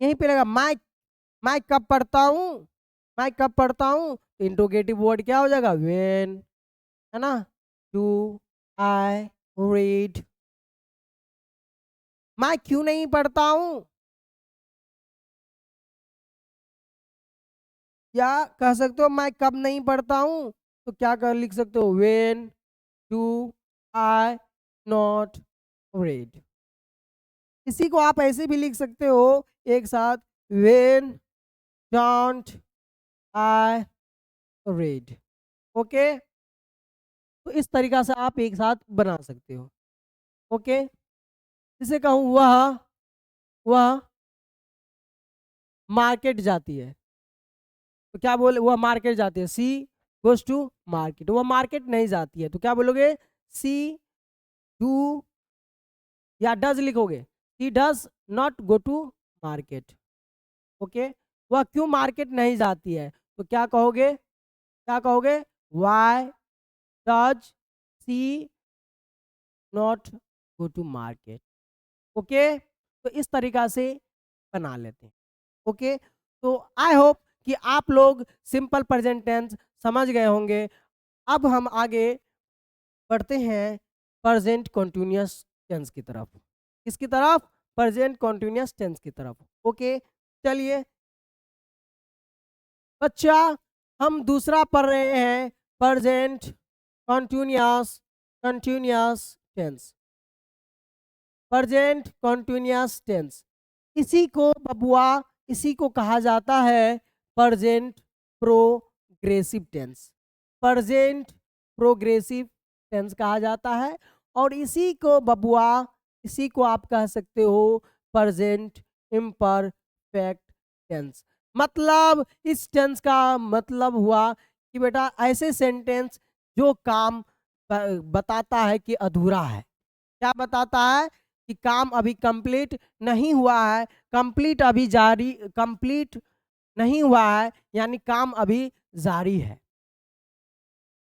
यहीं पे लगा मैं कब पढ़ता हूँ, मैं कब पढ़ता हूँ, तो इंट्रोगेटिव वर्ड क्या हो जाएगा? व्हेन, है ना? Do I read. मैं क्यों नहीं पढ़ता हूँ, या कह सकते हो मैं कब नहीं पढ़ता हूँ, तो क्या कर लिख सकते हो? When do I not red. इसी को आप ऐसे भी लिख सकते हो एक साथ, when don't I read. Okay, तो इस तरीका से आप एक साथ बना सकते हो। ओके, जिसे कहूँ वह मार्केट जाती है, तो क्या बोले, वह मार्केट जाती है, सी गोज टू मार्केट। वह मार्केट नहीं जाती है तो क्या बोलोगे, सी डू या डज लिखोगे, she does not go to market. Okay, वह क्यों मार्केट नहीं जाती है तो क्या कहोगे, why does she not go to market. Okay, तो इस तरीका से बना लेते हैं। ओके, तो आई होप कि आप लोग सिंपल प्रेजेंट टेंस समझ गए होंगे। अब हम आगे बढ़ते हैं प्रेजेंट कॉन्टिन्यूअस टेंस की तरफ। किसकी तरफ, प्रेजेंट कॉन्टिन्यूअस टेंस की तरफ। ओके, चलिए बच्चा, हम दूसरा पढ़ रहे हैं present continuous tense. Present continuous tense, इसी को बबुआ, इसी को कहा जाता है present progressive tense. Present progressive tense कहा जाता है, और इसी को बबुआ, इसी को आप कह सकते हो प्रेजेंट इम्परफेक्ट टेंस। मतलब इस टेंस का मतलब हुआ कि बेटा ऐसे सेंटेंस जो काम बताता है कि अधूरा है। क्या बताता है कि काम अभी कंप्लीट नहीं हुआ है, कंप्लीट अभी जारी, कंप्लीट नहीं हुआ है, यानी काम अभी जारी है।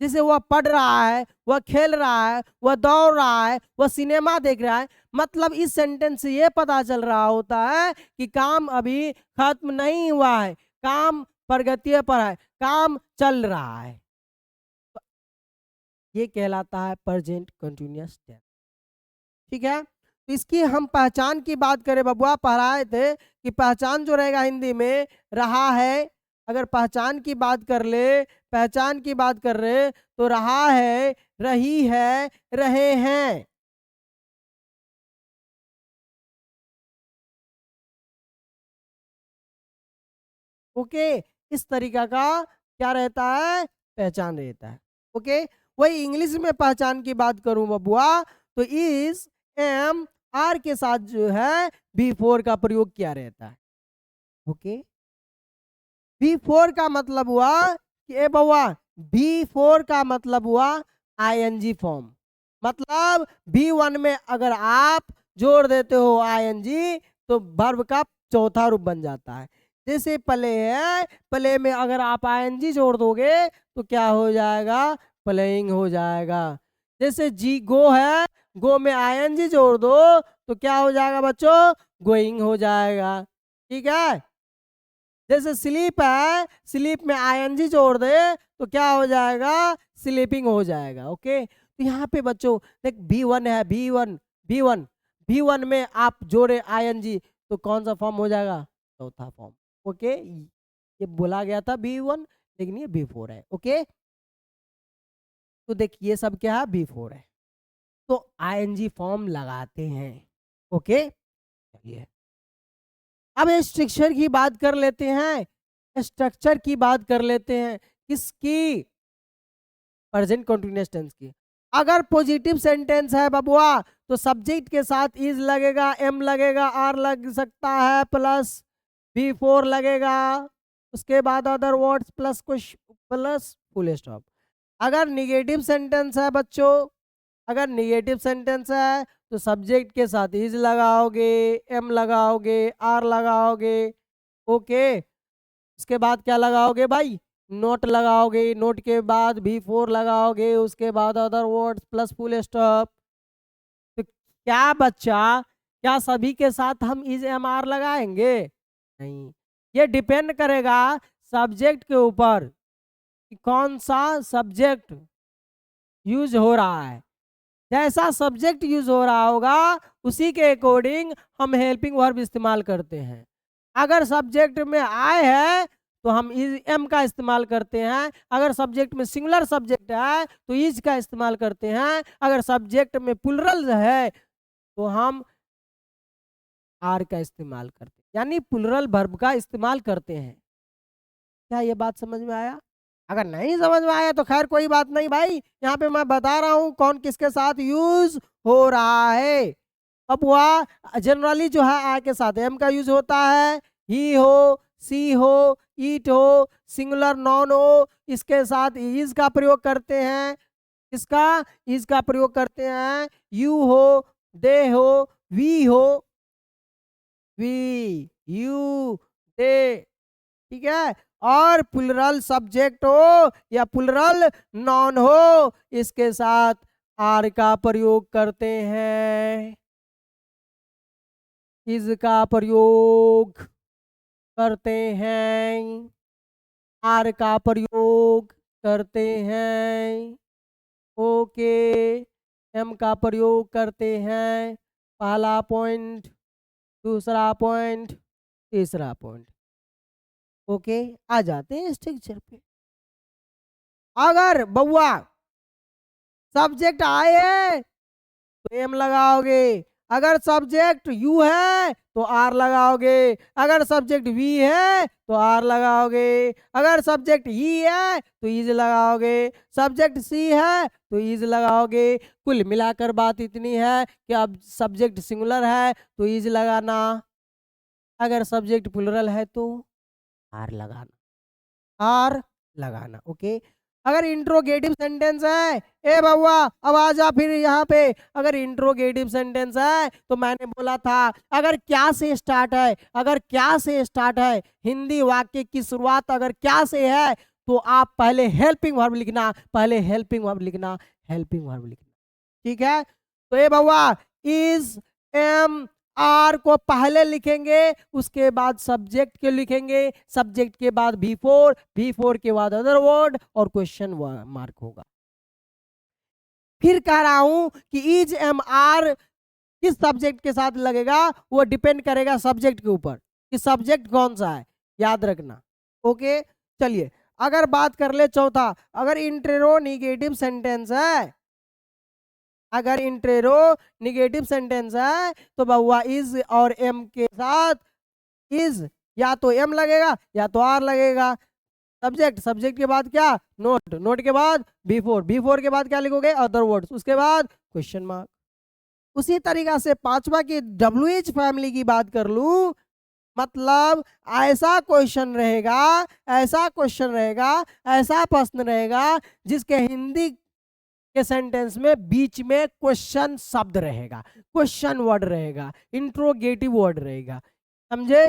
जैसे वह पढ़ रहा है, वह खेल रहा है, वह दौड़ रहा है, वह सिनेमा देख रहा है। मतलब इस सेंटेंस से ये पता चल रहा होता है कि काम अभी खत्म नहीं हुआ है, काम प्रगति पर है, काम चल रहा है। ये कहलाता है प्रेजेंट कंटिन्यूअस टेंस। ठीक है, तो इसकी हम पहचान की बात करें, बबुआ पढ़ाए थे कि पहचान जो रहेगा हिंदी में रहा है। अगर पहचान की बात कर ले, पहचान की बात कर रहे तो रहा है, रही है, रहे हैं। ओके, इस तरीका का क्या रहता है, पहचान रहता है। ओके, वही इंग्लिश में पहचान की बात करूं बबुआ, तो इस एम आर के साथ जो है बी4 का प्रयोग किया रहता है। ओके, बी4 का मतलब हुआ कि ए बउआ, बी4 का मतलब हुआ आईएनजी फॉर्म। मतलब बी1 में अगर आप जोड़ देते हो आईएनजी तो वर्ब का चौथा रूप बन जाता है। जैसे प्ले है, प्ले में अगर आप आईएनजी जोड़ दोगे तो क्या हो जाएगा, प्लेइंग हो जाएगा। जैसे जी गो है, गो में आईएनजी जोड़ दो तो क्या हो जाएगा बच्चों, गोइंग हो जाएगा। ठीक है, जैसे स्लीप है, स्लीप में आईएनजी जोड़ दे तो क्या हो जाएगा, स्लीपिंग हो जाएगा। ओके, तो यहाँ पे बच्चों देख बी1 है, बी1 में आप जोड़े आईएनजी तो कौन सा फॉर्म हो जाएगा, चौथा फॉर्म। ओके, ये बोला गया था बी1, लेकिन ये बी4 है। ओके, तो देख ये सब क्या है, बी4 है, तो आईएनजी फॉर्म लगाते हैं। ओके, चलिए अब स्ट्रक्चर की बात कर लेते हैं, स्ट्रक्चर की बात कर लेते हैं, किसकी, प्रेजेंट कंटीन्यूअस टेंस की। अगर पॉजिटिव सेंटेंस है बबुआ तो सब्जेक्ट के साथ इज लगेगा, एम लगेगा, आर लग सकता है, प्लस बी4 लगेगा, उसके बाद अदर वर्ड्स प्लस कुछ प्लस फुल स्टॉप। अगर निगेटिव सेंटेंस है बच्चों, अगर निगेटिव सेंटेंस है तो सब्जेक्ट के साथ इज लगाओगे, एम लगाओगे, आर लगाओगे। ओके, उसके बाद क्या लगाओगे भाई, नोट लगाओगे, नोट के बाद बी4 लगाओगे, उसके बाद other words plus full stop. तो क्या बच्चा, क्या सभी के साथ हम इज एम आर लगाएंगे, नहीं, ये डिपेंड करेगा सब्जेक्ट के ऊपर कि कौन सा सब्जेक्ट यूज हो रहा है। जैसा सब्जेक्ट यूज हो रहा होगा उसी के अकॉर्डिंग हम हेल्पिंग वर्ब इस्तेमाल करते हैं। अगर सब्जेक्ट में आई है तो हम इज एम का इस्तेमाल करते हैं। अगर सब्जेक्ट में सिंगुलर सब्जेक्ट है तो इज का इस्तेमाल करते हैं। अगर सब्जेक्ट में प्लुरल है तो हम आर का इस्तेमाल करते हैं, यानी प्लुरल वर्ब का इस्तेमाल करते हैं। क्या ये बात समझ में आया? अगर नहीं समझ में आया तो खैर कोई बात नहीं भाई, यहाँ पे मैं बता रहा हूँ कौन किसके साथ यूज हो रहा है। अब वह जनरली जो है आ के साथ एम का यूज होता है। ही हो, सी हो, ईट हो, सिंगुलर नॉन हो, इसके साथ इज का प्रयोग करते हैं। इसका इज का प्रयोग करते हैं। यू हो, दे हो, वी हो, वी, यू, दे, ठीक है। और प्लुरल सब्जेक्ट हो या प्लुरल नॉन हो, इसके साथ आर का प्रयोग करते हैं। इसका प्रयोग करते हैं, आर का प्रयोग करते हैं। ओके, एम का प्रयोग करते हैं। पहला पॉइंट, दूसरा पॉइंट, तीसरा पॉइंट। ओके, आ जाते हैं स्ट्रक्चर पे। अगर बउआ सब्जेक्ट आए तो एम लगाओगे। अगर सब्जेक्ट यू है तो आर लगाओगे। अगर सब्जेक्ट वी है तो आर लगाओगे। अगर सब्जेक्ट ई है तो इज लगाओगे। सब्जेक्ट सी है तो इज लगाओगे। कुल मिलाकर बात इतनी है कि अब सब्जेक्ट सिंगुलर है तो इज लगाना। अगर सब्जेक्ट प्लुरल है तो आर लगाना, आर लगाना। ओके, अगर इंट्रोगेटिव सेंटेंस है, ए बउआ अब आ जा फिर यहाँ पे। अगर इंट्रोगेटिव सेंटेंस है तो मैंने बोला था अगर क्या से स्टार्ट है, अगर क्या से स्टार्ट है, हिंदी वाक्य की शुरुआत अगर क्या से है तो आप पहले हेल्पिंग वर्ब लिखना, पहले हेल्पिंग वर्ब लिखना, हेल्पिंग वर्ब लिखना। ठीक है, तो ए बउआ इज, एम, आर को पहले लिखेंगे, उसके बाद सब्जेक्ट के लिखेंगे, सब्जेक्ट के बाद भी फोर के बाद अदर वर्ड और क्वेश्चन मार्क होगा। फिर कह रहा हूं कि इज, एम, आर किस सब्जेक्ट के साथ लगेगा वो डिपेंड करेगा सब्जेक्ट के ऊपर कि सब्जेक्ट कौन सा है, याद रखना। ओके, चलिए अगर बात कर ले चौथा, अगर इंट्रोगेटिव सेंटेंस है, अगर इंट्रो निगेटिव सेंटेंस है तो बउआ इज और एम के साथ इज या तो एम लगेगा या तो आर लगेगा। सब्जेक्ट, सब्जेक्ट के बाद क्या, नोट, नोट के बाद बी फोर के बाद क्या लिखोगे, अदर वर्ड्स, उसके बाद क्वेश्चन मार्क। उसी तरीका से पांचवा की डब्ल्यू एच फैमिली की बात कर लूं, मतलब ऐसा क्वेश्चन रहेगा, ऐसा क्वेश्चन रहेगा, ऐसा प्रश्न रहेगा जिसके हिंदी के सेंटेंस में बीच में क्वेश्चन शब्द रहेगा, क्वेश्चन वर्ड रहेगा, इंट्रोगेटिव वर्ड रहेगा। समझे?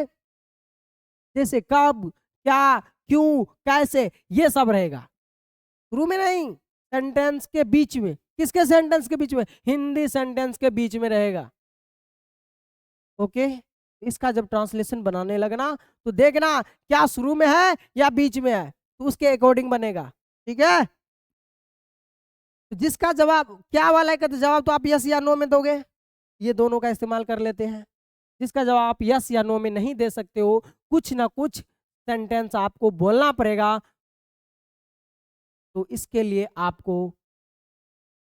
जैसे कब, क्या, क्यों, कैसे, ये सब रहेगा। शुरू में नहीं, सेंटेंस के बीच में। किसके सेंटेंस के बीच में? हिंदी सेंटेंस के बीच में रहेगा। ओके, इसका जब ट्रांसलेशन बनाने लगना तो देखना क्या शुरू में है या बीच में है, तो उसके अकॉर्डिंग बनेगा। ठीक है, तो जिसका जवाब क्या वाला है का तो जवाब तो आप यस या नो में दोगे, ये दोनों का इस्तेमाल कर लेते हैं। जिसका जवाब आप यस या नो में नहीं दे सकते हो, कुछ ना कुछ सेंटेंस आपको बोलना पड़ेगा, तो इसके लिए आपको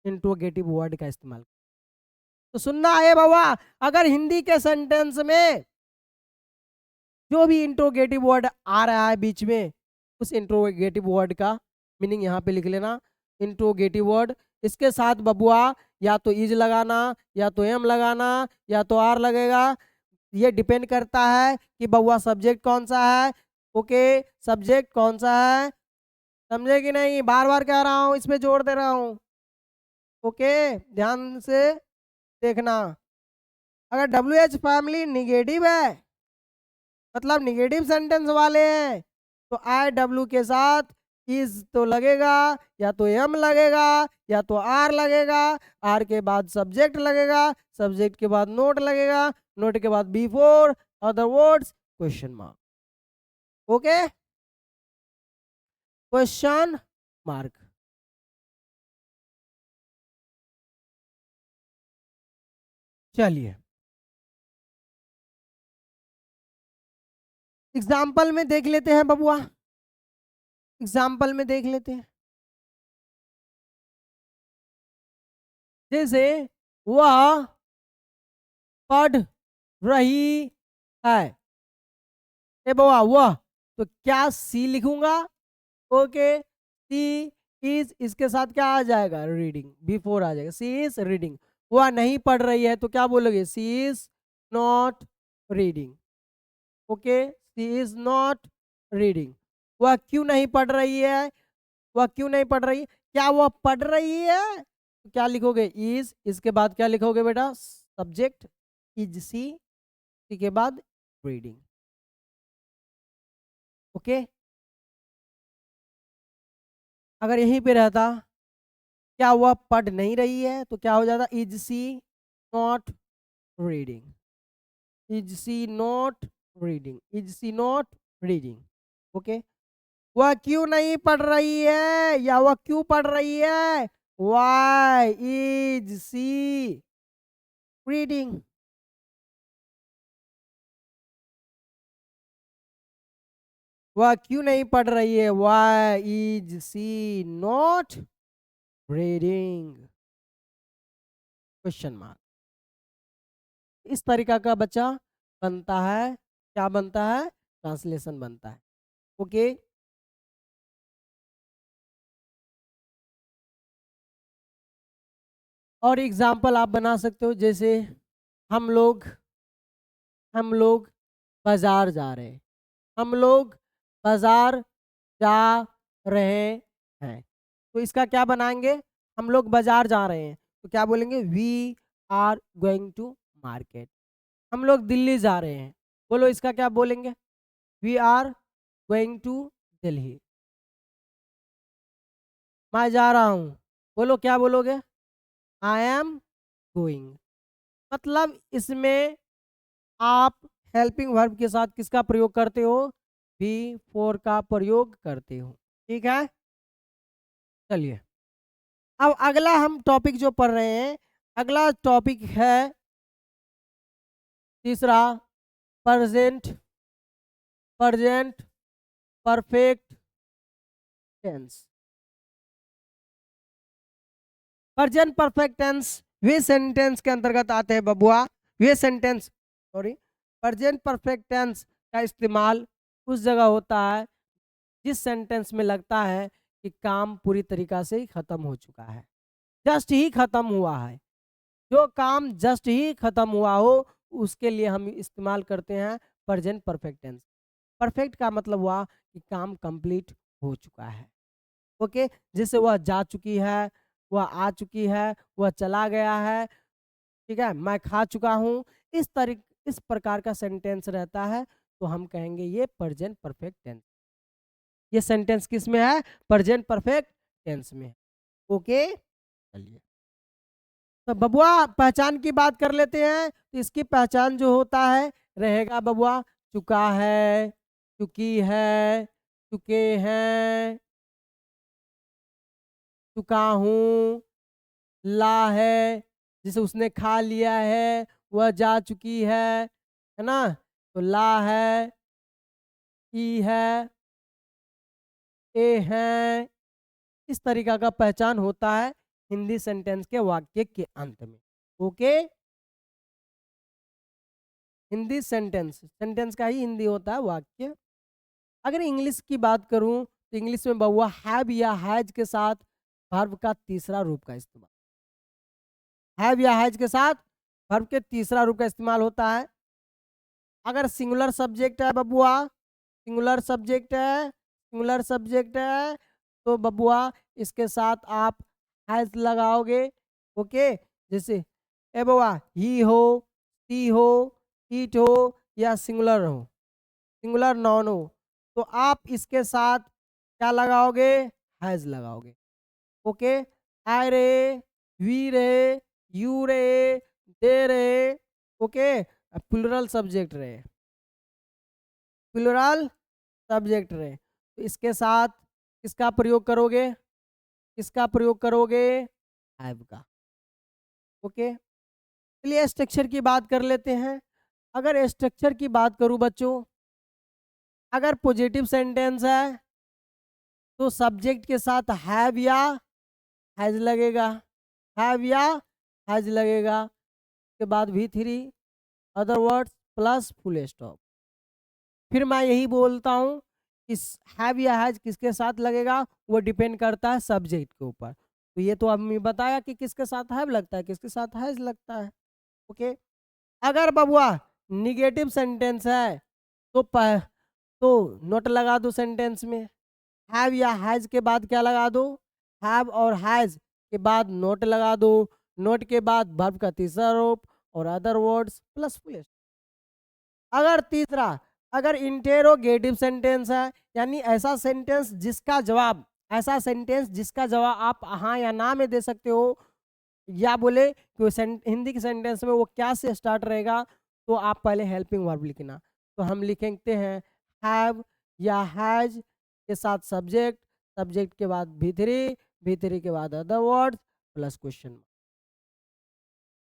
इंट्रोगेटिव वर्ड का इस्तेमाल। तो सुनना है बाबा, अगर हिंदी के सेंटेंस में जो भी इंट्रोगेटिव वर्ड आ रहा है बीच में, उस इंट्रोगेटिव वर्ड का मीनिंग यहाँ पे लिख लेना। इंट्रोगेटिव वर्ड, इसके साथ बबुआ या तो इज लगाना, या तो एम लगाना, या तो आर लगेगा। ये डिपेंड करता है कि बबुआ सब्जेक्ट कौन सा है। ओके, सब्जेक्ट कौन सा है, समझे कि नहीं? बार बार कह रहा हूँ, इसमें जोर दे रहा हूँ। ओके, ध्यान से देखना। अगर डब्ल्यू एच फैमिली निगेटिव है, मतलब निगेटिव सेंटेंस वाले हैं, तो आई डब्ल्यू के साथ इज तो लगेगा, या तो एम लगेगा, या तो आर लगेगा। आर के बाद सब्जेक्ट लगेगा, सब्जेक्ट के बाद नोट लगेगा, नोट के बाद before, other words, question mark. Okay, question mark. चलिए, एग्जाम्पल में देख लेते हैं बबुआ, एग्जाम्पल में देख लेते हैं। जैसे वह पढ़ रही है, ए बबुआ वह, तो क्या सी लिखूंगा? ओके, सी इज, इसके साथ क्या आ जाएगा? रीडिंग, बिफोर आ जाएगा, सी इज रीडिंग। वह नहीं पढ़ रही है तो क्या बोलोगे? She is not reading. Okay, she is not reading. वह क्यों नहीं पढ़ रही है? वह क्यों नहीं पढ़ रही? क्या वह पढ़ रही है? तो क्या लिखोगे? इज, इसके बाद क्या लिखोगे बेटा? सब्जेक्ट इज सी, के बाद रीडिंग। ओके, अगर यहीं पे रहता क्या वह पढ़ नहीं रही है तो क्या हो जाता? Is she not reading, is she not reading, is she not reading. Okay, वह क्यों नहीं पढ़ रही है या वह क्यों पढ़ रही है? Why is she reading. वह क्यों नहीं पढ़ रही है? Why is she not reading? Question mark. इस तरीका का बच्चा बनता है, क्या बनता है? ट्रांसलेशन बनता है। ओके, और एग्जाम्पल आप बना सकते हो, जैसे हम लोग हम लोग बाजार जा रहे हैं, हम लोग बाजार जा रहे हैं, तो इसका क्या बनाएंगे? हम लोग बाजार जा रहे हैं तो क्या बोलेंगे? We are going to market. हम लोग दिल्ली जा रहे हैं, बोलो इसका क्या बोलेंगे? We are going to Delhi. मैं जा रहा हूँ, बोलो क्या बोलोगे? I am going. मतलब इसमें आप हेल्पिंग वर्ब के साथ किसका प्रयोग करते हो? बी फोर का प्रयोग करते हो। ठीक है, चलिए अब अगला हम टॉपिक जो पढ़ रहे हैं, अगला टॉपिक है तीसरा, present present perfect tense. Present perfect tense वे सेंटेंस के अंतर्गत आते हैं बबुआ। वे sentence, sorry, present perfect tense का इस्तेमाल उस जगह होता है जिस सेंटेंस में लगता है कि काम पूरी तरीका से ही खत्म हो चुका है, जस्ट ही खत्म हुआ है। जो काम जस्ट ही खत्म हुआ हो उसके लिए हम इस्तेमाल करते हैं प्रेजेंट परफेक्ट टेंस। परफेक्ट का मतलब हुआ कि काम कंप्लीट हो चुका है। ओके, जैसे वह जा चुकी है, वह आ चुकी है, वह चला गया है, ठीक है, मैं खा चुका हूँ, इस प्रकार का सेंटेंस रहता है तो हम कहेंगे ये प्रेजेंट परफेक्ट टेंस। ये सेंटेंस किस में है? प्रेजेंट परफेक्ट टेंस में। ओके, चलिए तो बबुआ पहचान की बात कर लेते हैं। तो इसकी पहचान जो होता है रहेगा बबुआ, चुका है, चुकी है, चुके हैं, चुका हूँ, ला है, जिसे उसने खा लिया है, वह जा चुकी है ना, तो ला है, ई है, ए है। इस तरीका का पहचान होता है हिंदी सेंटेंस के वाक्य के अंत में। ओके, हिंदी सेंटेंस, सेंटेंस का ही हिंदी होता है वाक्य। अगर इंग्लिश की बात करूं तो इंग्लिश में बउआ हैव या हैज के साथ वर्ब का तीसरा रूप का इस्तेमाल, हैव या हैज के साथ वर्ब के तीसरा रूप का इस्तेमाल होता है। अगर सिंगुलर सब्जेक्ट है बबुआ, सिंगुलर सब्जेक्ट है, सिंगुलर सब्जेक्ट है, तो बबुआ इसके साथ आप हैज लगाओगे। ओके, जैसे ए बबुआ ही हो, सी हो, इट हो या सिंगुलर हो, सिंगुलर नॉन हो, तो आप इसके साथ क्या लगाओगे? हैज लगाओगे। ओके, आई रे, वी रे, यू रे, दे रे। ओके, प्लुरल सब्जेक्ट रहे, प्लुरल सब्जेक्ट रहे, तो इसके साथ किसका प्रयोग करोगे? किसका प्रयोग करोगे? हैव का। ओके, चलिए स्ट्रक्चर की बात कर लेते हैं। अगर स्ट्रक्चर की बात करूं बच्चों, अगर पॉजिटिव सेंटेंस है तो सब्जेक्ट के साथ हैव या हैज लगेगा, हैव या हैज लगेगा। के बाद V3 other words plus full stop. फिर मैं यही बोलता हूँ कि हैव या हैज किसके साथ लगेगा, वो डिपेंड करता है सब्जेक्ट के ऊपर। तो ये तो हमने बताया कि किसके साथ हैव लगता है, किसके साथ हैज लगता है। ओके, अगर बबुआ निगेटिव सेंटेंस है तो तो नोट लगा दो सेंटेंस में। हैव या हैज के बाद क्या लगा दो, हैव और हैज के बाद नोट लगा दो। नोट के बाद वर्ब का तीसरा रूप और अदर वर्ड्स प्लस प्लस। अगर तीसरा, अगर इंटेरोगेटिव सेंटेंस है, यानी ऐसा सेंटेंस जिसका जवाब, ऐसा सेंटेंस जिसका जवाब आप हाँ या ना में दे सकते हो, या बोले कि हिंदी के सेंटेंस में वो क्या से स्टार्ट रहेगा, तो आप पहले हेल्पिंग वर्ब लिखना। तो हम लिखते हैं हैव या हैज के साथ सब्जेक्ट, सब्जेक्ट के बाद V3 के बाद अदर वर्ड्स प्लस क्वेश्चन।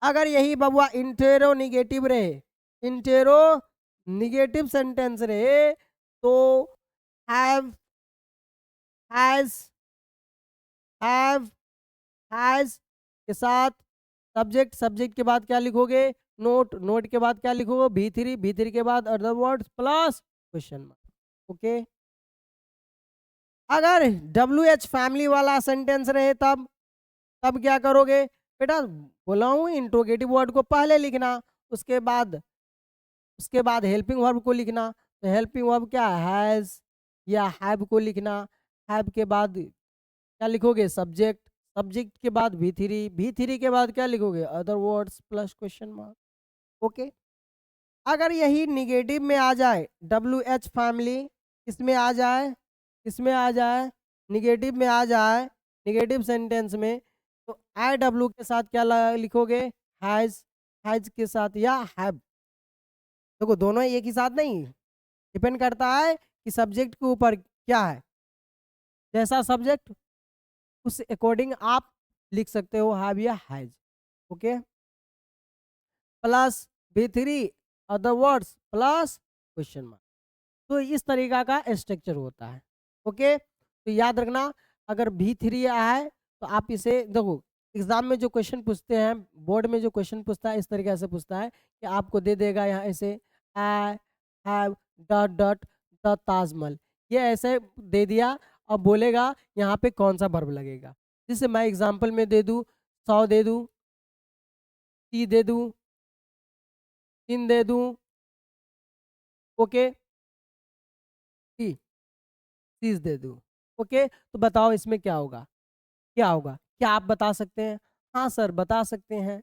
अगर यही बबुआ इंटेरो निगेटिव रहे, इंटेरो निगेटिव सेंटेंस रहे, तो हैव, हैज, हैव, हैज के साथ सब्जेक्ट, सब्जेक्ट के बाद क्या लिखोगे, नोट, नोट के बाद क्या लिखोगे, V3 के बाद other words plus question mark. Okay, अगर WH फैमिली वाला सेंटेंस रहे तब, तब क्या करोगे बेटा, बोला हूँ इंट्रोगेटिव वर्ड को पहले लिखना, उसके बाद, उसके बाद हेल्पिंग वर्ब को लिखना। तो हेल्पिंग वर्ब क्या है, हैज या हैव को लिखना। हैव के बाद क्या लिखोगे, सब्जेक्ट, सब्जेक्ट के बाद V3 के बाद क्या लिखोगे, other words plus question mark. Okay, अगर यही निगेटिव में आ जाए, WH फैमिली इसमें आ जाए, इसमें आ जाए, निगेटिव में आ जाए, निगेटिव सेंटेंस में, तो IW के साथ क्या लिखोगे, हैज, हैज के साथ या हैव। देखो दोनों एक ही साथ नहीं, डिपेंड करता है कि सब्जेक्ट के ऊपर क्या है, जैसा सब्जेक्ट उस अकॉर्डिंग आप लिख सकते हो हैव या has. Okay, plus V3 other words plus question mark. तो इस तरीका का स्ट्रक्चर होता है। ओके, तो याद रखना, अगर V3 आया है तो आप इसे देखो, एग्जाम में जो क्वेश्चन पूछते हैं, बोर्ड में जो क्वेश्चन पूछता है, इस तरीके से पूछता है कि आपको दे देगा यहाँ ऐसे I have dot dot the Taj Mahal, ये ऐसे दे दिया, अब बोलेगा यहाँ पे कौन सा वर्ब लगेगा। जैसे मैं एग्जाम्पल में दे दूँ, 100 दे दूँ, सी दे दूँ, इन दे दूँ। ओके, सी, चीज दे दूँ। ओके, तो बताओ इसमें क्या होगा, क्या होगा, क्या आप बता सकते हैं? हाँ सर बता सकते हैं।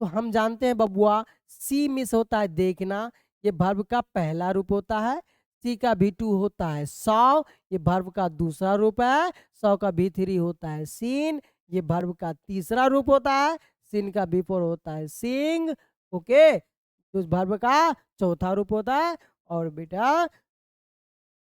तो हम जानते हैं बबुआ, सी मिस होता है देखना, ये वर्ब का पहला रूप होता है। सी का V2 होता है 100, ये वर्ब का दूसरा रूप है। 100 का V3 होता है सीन, ये वर्ब का तीसरा रूप होता है। सीन का V4 होता है सिंग। ओके, तो वर्ब का चौथा रूप होता है। और बेटा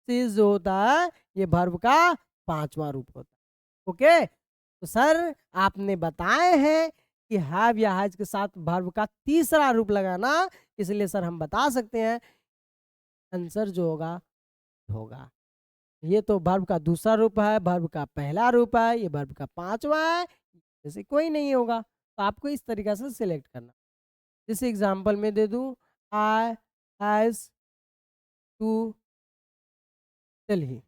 सीज जो होता है, ये वर्ब का पांचवा रूप होता है। ओके, तो सर आपने बताए हैं कि हैव या हैज के साथ वर्ब का तीसरा रूप लगाना, इसलिए सर हम बता सकते हैं आंसर जो होगा होगा, ये तो वर्ब का दूसरा रूप है, वर्ब का पहला रूप है, ये वर्ब का पांचवा है, जैसे कोई नहीं होगा। तो आपको इस तरीका से सिलेक्ट करना। जैसे एग्जाम्पल में दे दूं, आई हैज टू दिल्ली,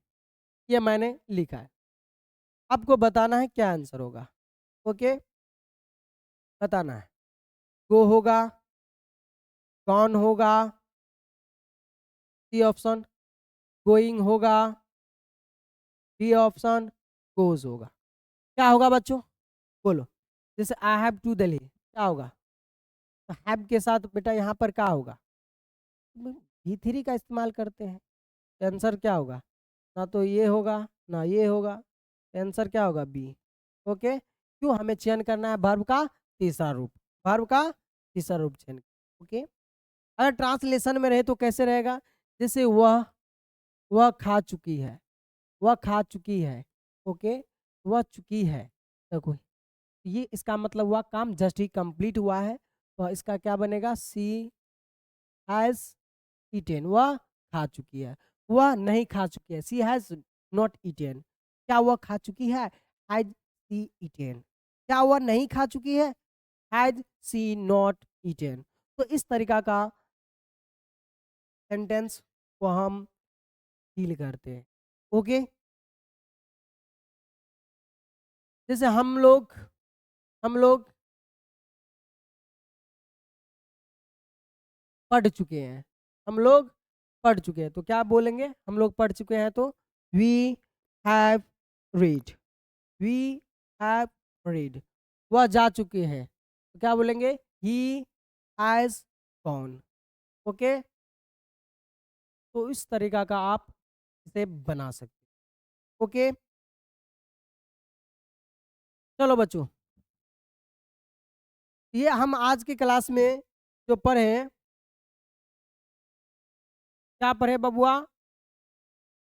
ये मैंने लिखा है, आपको बताना है क्या आंसर होगा। ओके, बताना है, गो होगा, कौन होगा, सी ऑप्शन, गोइंग होगा, डी ऑप्शन, गोज होगा। क्या होगा बच्चों, बोलो। जैसे आई हैव टू दिल्ली, क्या होगा, तो हैव के साथ बेटा यहाँ पर क्या होगा, V3 का इस्तेमाल करते हैं, आंसर क्या होगा, ना तो ये होगा ना ये होगा, आंसर क्या होगा बी। ओके, क्यों, हमें चयन करना है वर्ब का तीसरा रूप, वर्ब का तीसरा रूप चयन। ओके, अगर ट्रांसलेशन में रहे तो कैसे रहेगा, जैसे वह खा चुकी है, वह खा चुकी है। ओके, वह चुकी है, देखो ये इसका मतलब हुआ काम जस्ट ही कंप्लीट हुआ है, तो इसका क्या बनेगा, सी हैज ईटेन, वह खा चुकी है। वह नहीं खा चुकी है, सी हैज नॉट ईटेन। क्या वह खा चुकी है, हैज सी ईटेन। क्या वह नहीं खा चुकी है, हैज सी नॉट ईटेन। तो इस तरीका का सेंटेंस को हम डील करते हैं। ओके, जैसे हम लोग पढ़ चुके हैं, हम लोग पढ़ चुके हैं, तो क्या बोलेंगे, हम लोग पढ़ चुके हैं तो we have read, we have read. वह जा चुके हैं तो क्या बोलेंगे, ही हैज गॉन। ओके, तो इस तरीका का आप इसे बना सकते हैं। ओके, चलो बच्चों, ये हम आज की क्लास में जो पढ़े, क्या पढ़े बबुआ,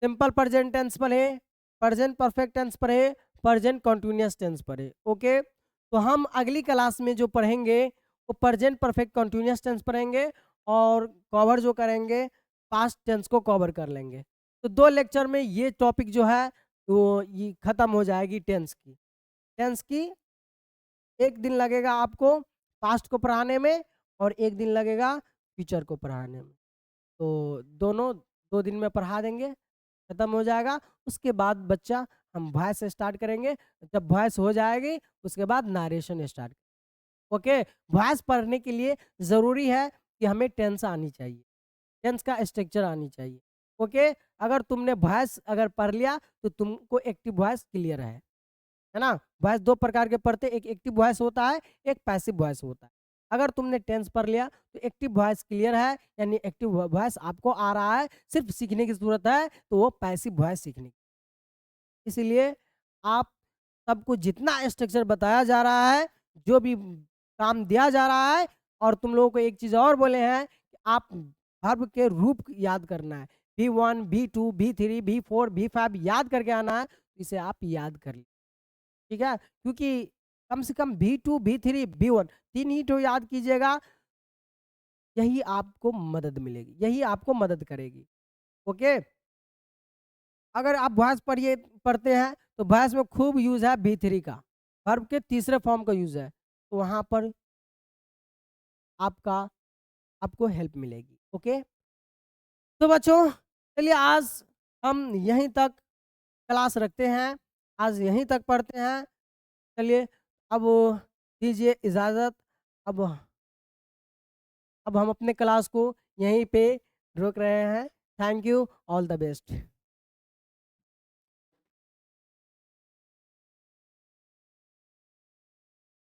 सिंपल प्रेजेंट टेंस पढ़े, प्रेजेंट परफेक्ट टेंस पढ़े, प्रेजेंट कॉन्टिन्यूअस टेंस पढ़े। ओके, तो हम अगली क्लास में जो पढ़ेंगे वो प्रेजेंट परफेक्ट कॉन्टिन्यूअस टेंस पढ़ेंगे और कवर जो करेंगे पास्ट टेंस को कवर कर लेंगे। तो 2 लेक्चर में ये टॉपिक जो है वो ये खत्म हो जाएगी टेंस की। टेंस की 1 दिन लगेगा आपको पास्ट को पढ़ाने में और 1 दिन लगेगा फ्यूचर को पढ़ाने में। तो दोनों 2 दिन में पढ़ा देंगे, खत्म हो जाएगा। उसके बाद बच्चा हम वॉइस से स्टार्ट करेंगे। जब वॉइस हो जाएगी उसके बाद नरेशन स्टार्ट। ओके, वॉइस पढ़ने के लिए ज़रूरी है कि हमें टेंस आनी चाहिए, टेंस का स्ट्रक्चर आनी चाहिए। ओके, अगर तुमने वॉइस अगर पढ़ लिया तो तुमको एक्टिव वॉइस क्लियर है ना। वॉइस 2 प्रकार के पढ़ते, एक एक्टिव वॉइस होता है, एक पैसिव वॉइस होता है। अगर तुमने टेंस पढ़ लिया तो एक्टिव वॉइस क्लियर है, यानी एक्टिव वॉइस आपको आ रहा है, सिर्फ सीखने की जरूरत है तो वो पैसिव वॉइस सीखने की। इसीलिए आप सबको जितना स्ट्रक्चर बताया जा रहा है, जो भी काम दिया जा रहा है, और तुम लोगों को एक चीज़ और बोले हैं कि आप वर्ब के रूप याद करना है। V1 V2 V3 V4 V5 याद करके आना है, इसे आप याद कर लीजिए। ठीक है, क्योंकि कम से कम V2 V3 V1 3 ही तो याद कीजिएगा, यही आपको मदद मिलेगी, यही आपको मदद करेगी। ओके, अगर आप वॉइस पढ़ते हैं तो वॉइस में खूब यूज़ है V3 का, वर्ब के तीसरे फॉर्म का यूज़ है, तो वहाँ पर आपका आपको हेल्प मिलेगी। ओके, तो बच्चों चलिए आज हम यहीं तक क्लास रखते हैं, आज यहीं तक पढ़ते हैं। चलिए अब दीजिए इजाज़त। अब हम अपने क्लास को यहीं पे रोक रहे हैं। Thank you, all the best.